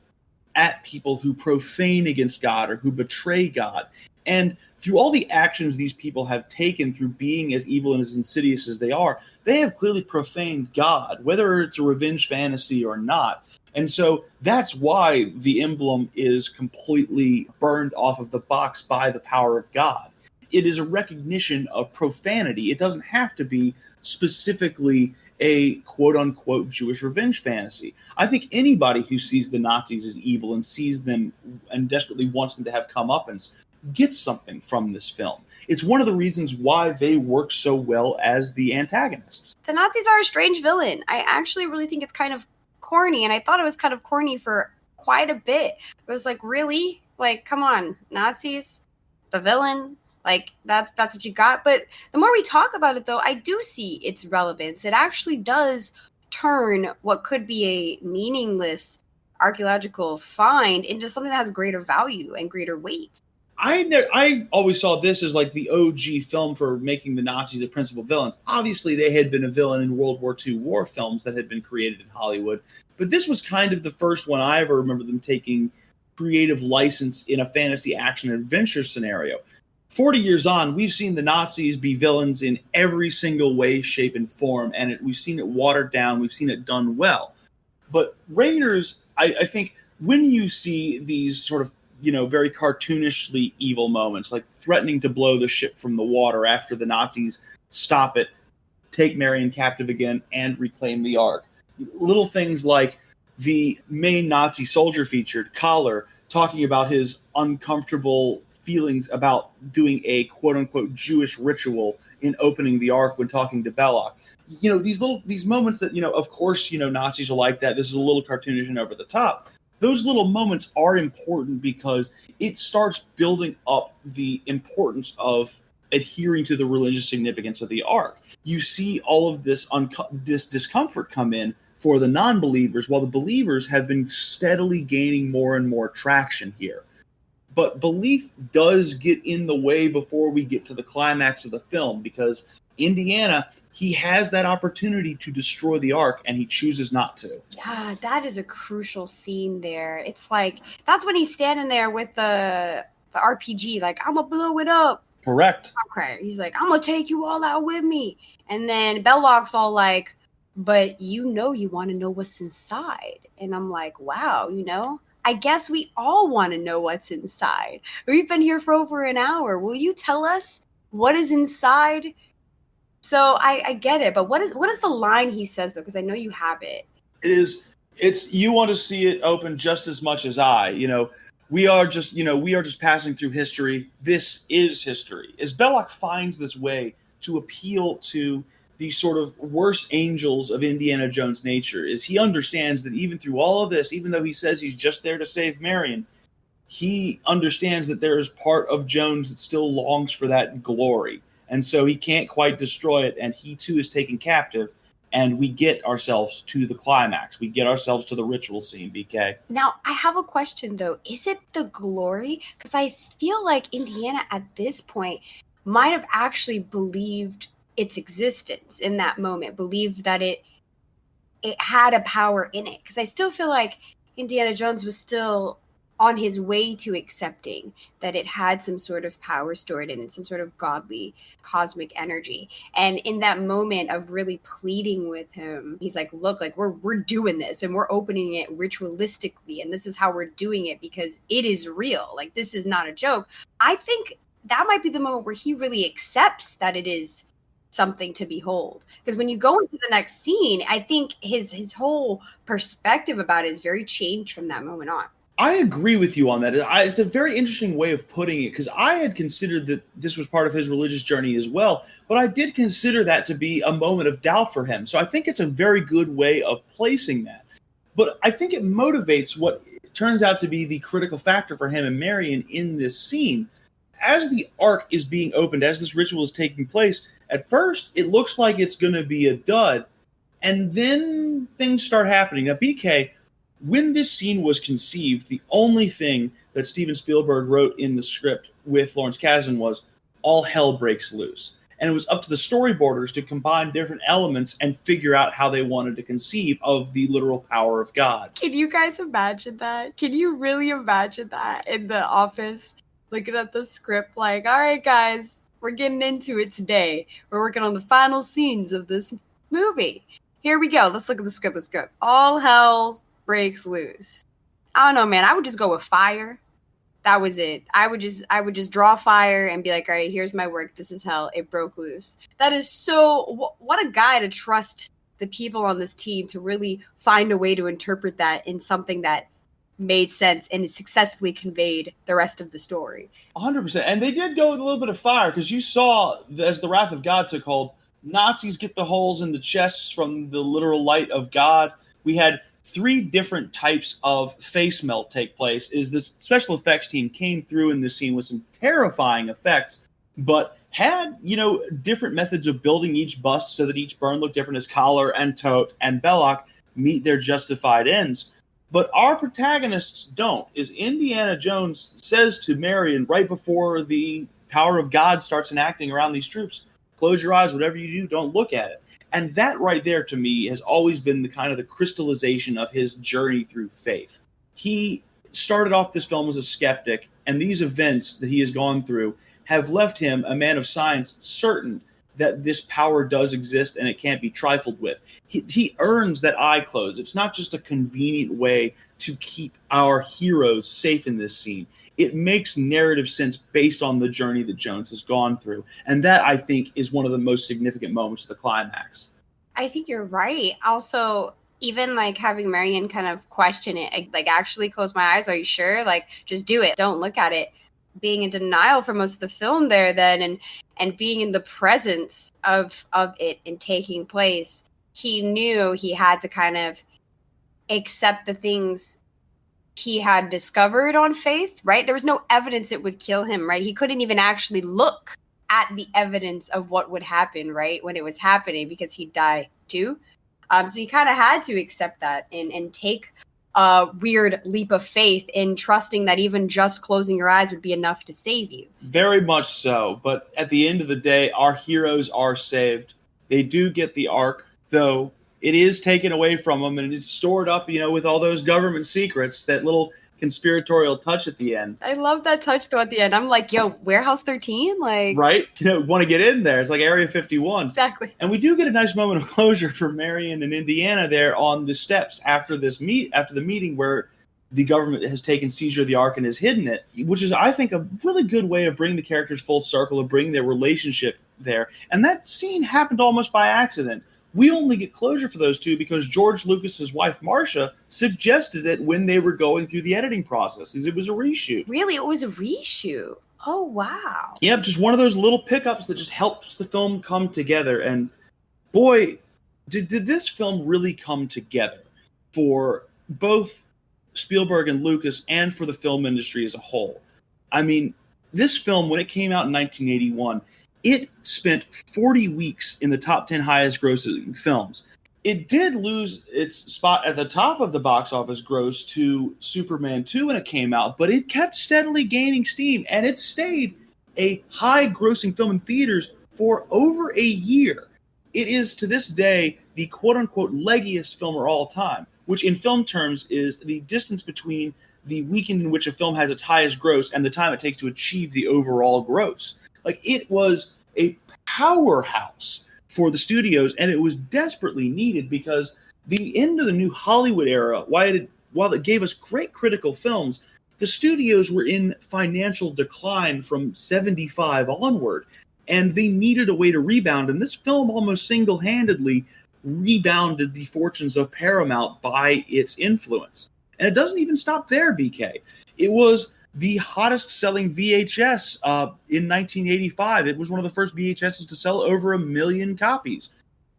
at people who profane against God or who betray God. And through all the actions these people have taken through being as evil and as insidious as they are, they have clearly profaned God, whether it's a revenge fantasy or not. And so that's why the emblem is completely burned off of the box by the power of God. It is a recognition of profanity. It doesn't have to be specifically a quote-unquote Jewish revenge fantasy. I think anybody who sees the Nazis as evil and sees them and desperately wants them to have comeuppance gets something from this film. It's one of the reasons why they work so well as the antagonists. The Nazis are a strange villain. I actually really think it's kind of corny, and I thought it was kind of corny for quite a bit. It was like, really? Like, come on, Nazis? The villain? Like, that's what you got? But the more we talk about it, though, I do see its relevance. It actually does turn what could be a meaningless archaeological find into something that has greater value and greater weight. I always saw this as like the OG film for making the Nazis the principal villains. Obviously, they had been a villain in World War II war films that had been created in Hollywood, but this was kind of the first one I ever remember them taking creative license in a fantasy action adventure scenario. 40 years on, we've seen the Nazis be villains in every single way, shape, and form, and we've seen it watered down, we've seen it done well. But Raiders, I think when you see these sort of very cartoonishly evil moments, like threatening to blow the ship from the water after the Nazis stop it, take Marion captive again, and reclaim the Ark. Little things like the main Nazi soldier featured, Collar, talking about his uncomfortable feelings about doing a quote-unquote Jewish ritual in opening the Ark when talking to Belloc. These moments that, of course, Nazis are like that. This is a little cartoonish and over the top. Those little moments are important because it starts building up the importance of adhering to the religious significance of the Ark. You see all of this discomfort come in for the non-believers, while the believers have been steadily gaining more and more traction here. But belief does get in the way before we get to the climax of the film, because Indiana, he has that opportunity to destroy the Ark, and he chooses not to. Yeah, that is a crucial scene there. It's like, that's when he's standing there with the RPG, like, I'm gonna blow it up. Correct. Okay. He's like, I'm gonna take you all out with me. And then Belloc's all like, but you want to know what's inside. And I'm like, wow, I guess we all want to know what's inside. We've been here for over an hour. Will you tell us what is inside So I get it, but what is the line he says though? Because I know you have it. It's you want to see it open just as much as I. We are just passing through history. This is history. As Belloc finds this way to appeal to the sort of worst angels of Indiana Jones' nature, is he understands that even through all of this, even though he says he's just there to save Marion, he understands that there is part of Jones that still longs for that glory. And so he can't quite destroy it, and he too is taken captive, and we get ourselves to the climax. We get ourselves to the ritual scene, BK. Now, I have a question, though. Is it the glory? Because I feel like Indiana at this point might have actually believed its existence in that moment, believed that it had a power in it. Because I still feel like Indiana Jones was still on his way to accepting that it had some sort of power stored in it, some sort of godly cosmic energy. And in that moment of really pleading with him, he's like, look, like we're doing this and we're opening it ritualistically. And this is how we're doing it because it is real. Like, this is not a joke. I think that might be the moment where he really accepts that it is something to behold. Because when you go into the next scene, I think his whole perspective about it is very changed from that moment on. I agree with you on that. It's a very interesting way of putting it, because I had considered that this was part of his religious journey as well, but I did consider that to be a moment of doubt for him. So I think it's a very good way of placing that. But I think it motivates what turns out to be the critical factor for him and Marion in this scene. As the Ark is being opened, as this ritual is taking place, at first it looks like it's going to be a dud, and then things start happening. Now, BK, when this scene was conceived, the only thing that Steven Spielberg wrote in the script with Lawrence Kasdan was all hell breaks loose. And it was up to the storyboarders to combine different elements and figure out how they wanted to conceive of the literal power of God. Can you guys imagine that? Can you really imagine that in the office, looking at the script like, all right, guys, we're getting into it today. We're working on the final scenes of this movie. Here we go. Let's look at the script. Let's go. All hell breaks loose. I don't know, man. I would just go with fire. That was it. I would just draw fire and be like, all right, here's my work. This is hell. It broke loose. That is so, what a guy to trust the people on this team to really find a way to interpret that in something that made sense and successfully conveyed the rest of the story. 100%. And they did go with a little bit of fire, because you saw, as the wrath of God took hold, Nazis get the holes in the chests from the literal light of God. We had 3 different types of face melt take place. Is this special effects team came through in this scene with some terrifying effects, but had, different methods of building each bust so that each burn looked different as Collar and Tote and Belloc meet their justified ends. But our protagonists don't. Is Indiana Jones says to Marion right before the power of God starts enacting around these troops, close your eyes, whatever you do, don't look at it. And that right there, to me, has always been the kind of the crystallization of his journey through faith. He started off this film as a skeptic, and these events that he has gone through have left him, a man of science, certain that this power does exist and it can't be trifled with. He earns that eye close. It's not just a convenient way to keep our heroes safe in this scene. It makes narrative sense based on the journey that Jones has gone through. And that, I think, is one of the most significant moments of the climax. I think you're right. Also, even like having Marion kind of question it, like, actually close my eyes. Are you sure? Like, just do it. Don't look at it. Being in denial for most of the film there then, and being in the presence of it and taking place, he knew he had to kind of accept the things he had discovered on faith, right? There was no evidence it would kill him, right? He couldn't even actually look at the evidence of what would happen, right? When it was happening, because he'd die too. So he kind of had to accept that and take a weird leap of faith in trusting that even just closing your eyes would be enough to save you. Very much so. But at the end of the day, our heroes are saved. They do get the Ark, though it is taken away from them, and it's stored up, with all those government secrets, that little conspiratorial touch at the end. I love that touch, though, at the end. I'm like, yo, Warehouse 13? Like, right? Want to get in there. It's like Area 51. Exactly. And we do get a nice moment of closure for Marion and Indiana there on the steps after the meeting where the government has taken seizure of the Ark and has hidden it, which is, I think, a really good way of bringing the characters full circle, of bringing their relationship there. And that scene happened almost by accident. We only get closure for those two because George Lucas's wife, Marcia, suggested it when they were going through the editing process. It was a reshoot. Really? It was a reshoot? Oh, wow. Yep, just one of those little pickups that just helps the film come together. And boy, did this film really come together for both Spielberg and Lucas and for the film industry as a whole. I mean, this film, when it came out in 1981, it spent 40 weeks in the top 10 highest grossing films. It did lose its spot at the top of the box office gross to Superman 2 when it came out, but it kept steadily gaining steam, and it stayed a high grossing film in theaters for over a year. It is, to this day, the quote-unquote leggiest film of all time, which in film terms is the distance between the weekend in which a film has its highest gross and the time it takes to achieve the overall gross. Like, it was a powerhouse for the studios, and it was desperately needed because the end of the new Hollywood era, while it gave us great critical films, the studios were in financial decline from 75 onward, and they needed a way to rebound, and this film almost single-handedly rebounded the fortunes of Paramount by its influence. And it doesn't even stop there, BK. It was the hottest selling VHS in 1985. It was one of the first VHSs to sell over 1 million copies.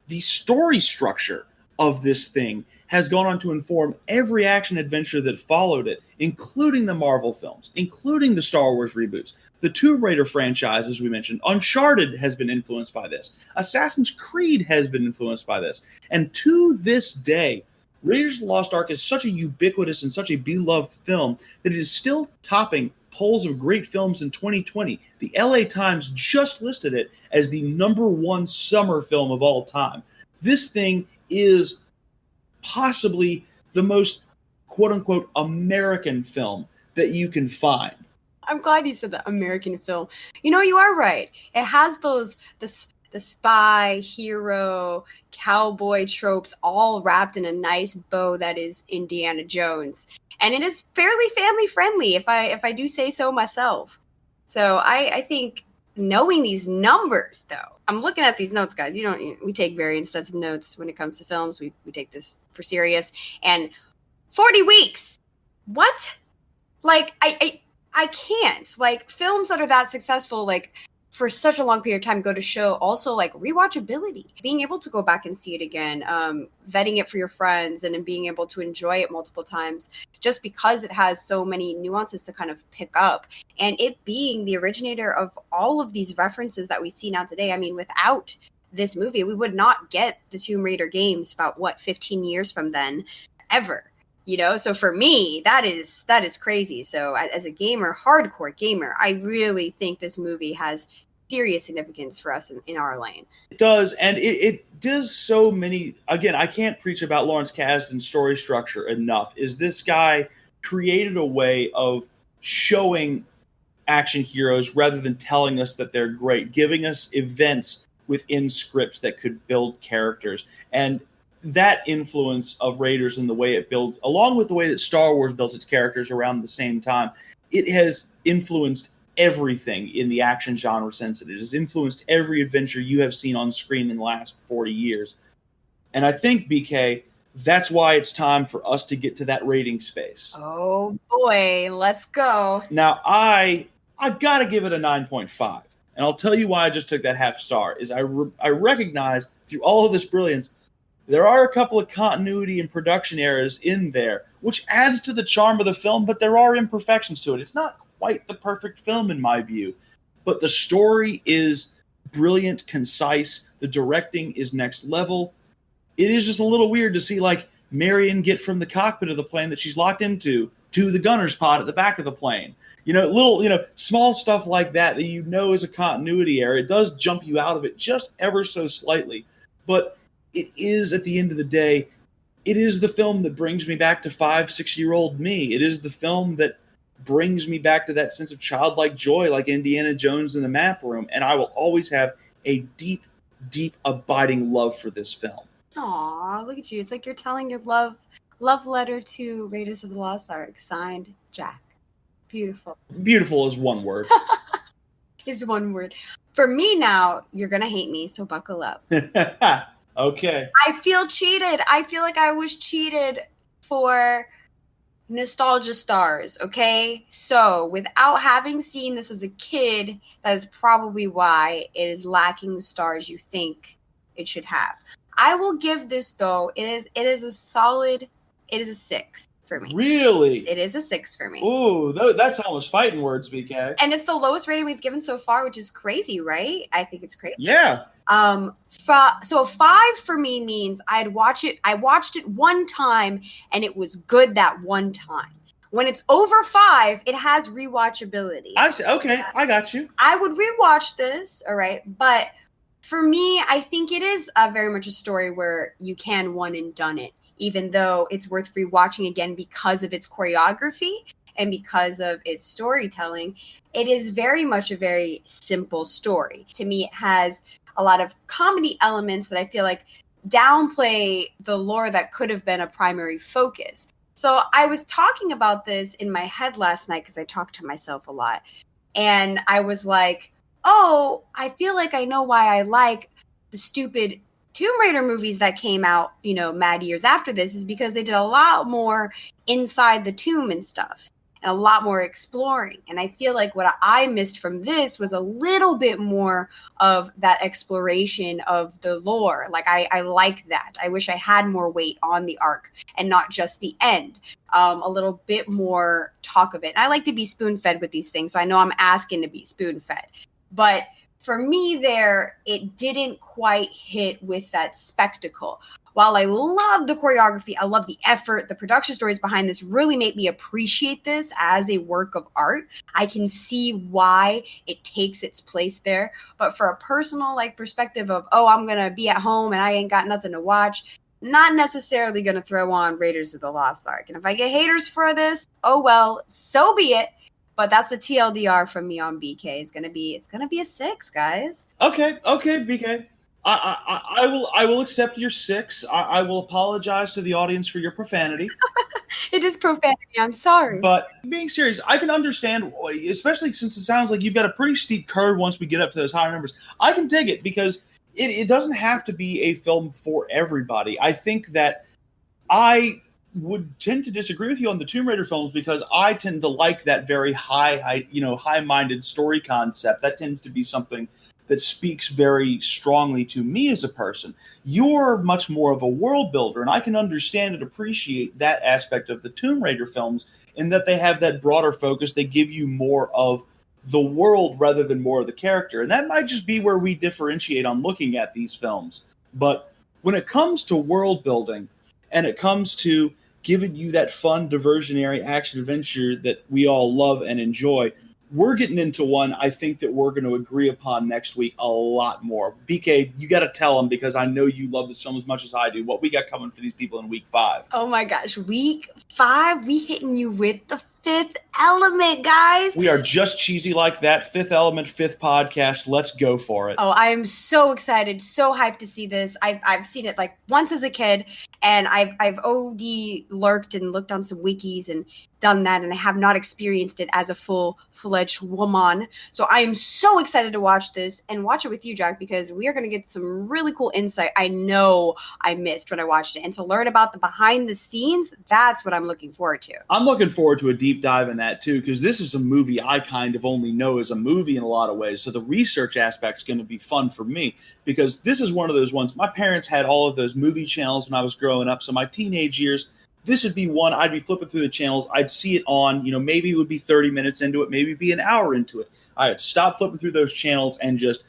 The story structure of this thing has gone on to inform every action adventure that followed it, including the Marvel films, including the Star Wars reboots, the Tomb Raider franchise, as we mentioned. Uncharted has been influenced by this. Assassin's Creed has been influenced by this. And to this day, Raiders of the Lost Ark is such a ubiquitous and such a beloved film that it is still topping polls of great films in 2020. The LA Times just listed it as the #1 summer film of all time. This thing is possibly the most quote-unquote American film that you can find. I'm glad you said that, American film. You know, you are right. It has the spy, hero, cowboy tropes all wrapped in a nice bow that is Indiana Jones. And it is fairly family friendly, if I do say so myself. So I think knowing these numbers, though, I'm looking at these notes, guys. We take very extensive notes when it comes to films. We take this for serious. And 40 weeks. What? Like, I can't. Like, films that are that successful, like, for such a long period of time go to show also like rewatchability, being able to go back and see it again, vetting it for your friends and then being able to enjoy it multiple times just because it has so many nuances to kind of pick up, and it being the originator of all of these references that we see now today. I mean, without this movie, we would not get the Tomb Raider games about 15 years from then ever. So for me, that is crazy. So as a gamer, hardcore gamer, I really think this movie has serious significance for us in our lane. It does, and it does so many. Again, I can't preach about Lawrence Kasdan's story structure enough. Is this guy created a way of showing action heroes rather than telling us that they're great, giving us events within scripts that could build characters. And that influence of Raiders and the way it builds, along with the way that Star Wars built its characters around the same time, it has influenced everything in the action genre since it has influenced every adventure you have seen on screen in the last 40 years. And I think, BK, that's why it's time for us to get to that rating space. Oh boy, let's go. Now, I got to give it a 9.5. And I'll tell you why I just took that half star. Is I recognize through all of this brilliance, there are a couple of continuity and production errors in there, which adds to the charm of the film, but there are imperfections to it. It's not quite the perfect film in my view, but the story is brilliant, concise. The directing is next level. It is just a little weird to see like Marion get from the cockpit of the plane that she's locked into to the gunner's pod at the back of the plane. Small stuff like that is a continuity error. It does jump you out of it just ever so slightly, but it is, at the end of the day, it is the film that brings me back to 5-6-year-old me. It is the film that brings me back to that sense of childlike joy like Indiana Jones in the Map Room, and I will always have a deep, deep, abiding love for this film. Aw, look at you. It's like you're telling your love letter to Raiders of the Lost Ark, signed Jack. Beautiful. Beautiful is one word. is one word. For me now, you're going to hate me, so buckle up. Okay. I feel cheated. I feel like I was cheated for nostalgia stars, okay? So without having seen this as a kid, that is probably why it is lacking the stars you think it should have. I will give this, though, it is a 6 for me. Really? It is a 6 for me. Ooh, that's almost fighting words, BK. And it's the lowest rating we've given so far, which is crazy, right? I think it's crazy. Yeah. So a 5 for me means I watched it one time and it was good that one time. When it's over 5, it has rewatchability. I see. Okay, I got you. I would rewatch this, all right, but for me, I think it is very much a story where you can one and done it, even though it's worth rewatching again because of its choreography and because of its storytelling. It is very much a very simple story. To me, it has a lot of comedy elements that I feel like downplay the lore that could have been a primary focus. So I was talking about this in my head last night because I talk to myself a lot. And I was like, oh, I feel like I know why I like the stupid Tomb Raider movies that came out, mad years after this, is because they did a lot more inside the tomb and stuff. And a lot more exploring. And I feel like what I missed from this was a little bit more of that exploration of the lore. Like, I like that. I wish I had more weight on the arc and not just the end. A little bit more talk of it. I like to be spoon-fed with these things, so I know I'm asking to be spoon-fed. But for me there, it didn't quite hit with that spectacle. While I love the choreography, I love the effort, the production stories behind this really make me appreciate this as a work of art. I can see why it takes its place there. But for a personal perspective of, I'm going to be at home and I ain't got nothing to watch, not necessarily going to throw on Raiders of the Lost Ark. And if I get haters for this, oh well, so be it. But that's the TLDR from me on BK. It's gonna be a 6, guys. Okay, BK. I will accept your 6. I will apologize to the audience for your profanity. It is profanity. I'm sorry. But being serious, I can understand, especially since it sounds like you've got a pretty steep curve once we get up to those higher numbers. I can dig it because it doesn't have to be a film for everybody. I think that I would tend to disagree with you on the Tomb Raider films because I tend to like that very high-minded story concept. That tends to be something that speaks very strongly to me as a person. You're much more of a world builder, and I can understand and appreciate that aspect of the Tomb Raider films in that they have that broader focus. They give you more of the world rather than more of the character. And that might just be where we differentiate on looking at these films. But when it comes to world building and it comes to giving you that fun, diversionary action adventure that we all love and enjoy, we're getting into one I think that we're going to agree upon next week a lot more. BK, you got to tell them because I know you love this film as much as I do. What we got coming for these people in week 5? Oh my gosh, week 5, we hitting you with the 5th element, guys. We are just cheesy like that. 5th Element, 5th podcast. Let's go for it. Oh, I am so excited, so hyped to see this. I've seen it once as a kid, and I've OD lurked and looked on some wikis and done that, and I have not experienced it as a full-fledged woman. So I am so excited to watch this and watch it with you, Jack, because we are going to get some really cool insight I know I missed when I watched it. And to learn about the behind the scenes, that's what I'm looking forward to. I'm looking forward to a deep dive in that too, because this is a movie I kind of only know as a movie in a lot of ways. So the research aspect is going to be fun for me because this is one of those ones. My parents had all of those movie channels when I was growing up. So my teenage years, this would be one I'd be flipping through the channels. I'd see it on, maybe it would be 30 minutes into it, maybe be an hour into it. I'd stop flipping through those channels and just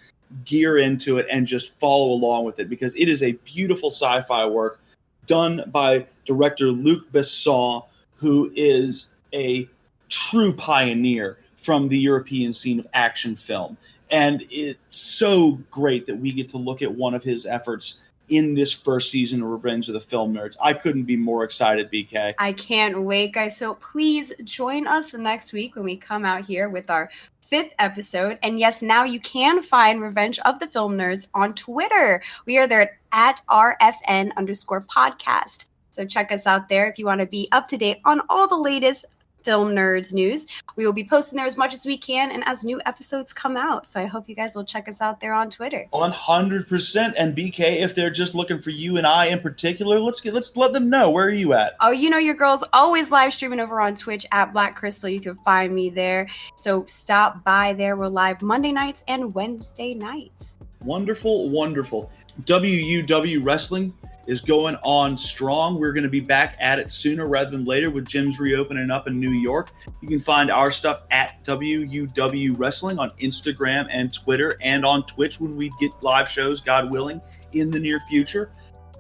gear into it and just follow along with it because it is a beautiful sci-fi work done by director Luc Besson, who is a true pioneer from the European scene of action film. And it's so great that we get to look at one of his efforts in this first season of Revenge of the Film Nerds. I couldn't be more excited, BK. I can't wait, guys. So please join us next week when we come out here with our 5th episode. And yes, now you can find Revenge of the Film Nerds on Twitter. We are there at RFN_podcast. So check us out there if you want to be up to date on all the latest Film Nerds news. We will be posting there as much as we can and as new episodes come out. So I hope you guys will check us out there on Twitter. 100%. And BK, if they're just looking for you and I in particular, let's let them know. Where are you at? Oh, you know your girl's always live streaming over on Twitch at Black Crystal. You can find me there. So stop by there. We're live Monday nights and Wednesday nights. Wonderful, wonderful. WUW Wrestling is going on strong. We're going to be back at it sooner rather than later with gyms reopening up in New York. You can find our stuff at WUW Wrestling on Instagram and Twitter and on Twitch when we get live shows, God willing, in the near future.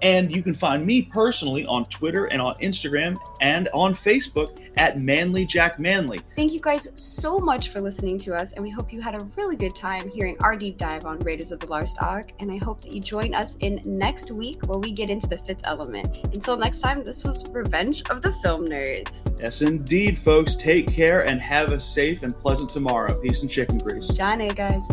And you can find me personally on Twitter and on Instagram and on Facebook at Manly Jack Manly. Thank you guys so much for listening to us, and we hope you had a really good time hearing our deep dive on Raiders of the Lost Ark, and I hope that you join us in next week where we get into the Fifth Element. Until next time, this was Revenge of the Film Nerds. Yes, indeed, folks. Take care and have a safe and pleasant tomorrow. Peace and chicken grease. Johnny, guys.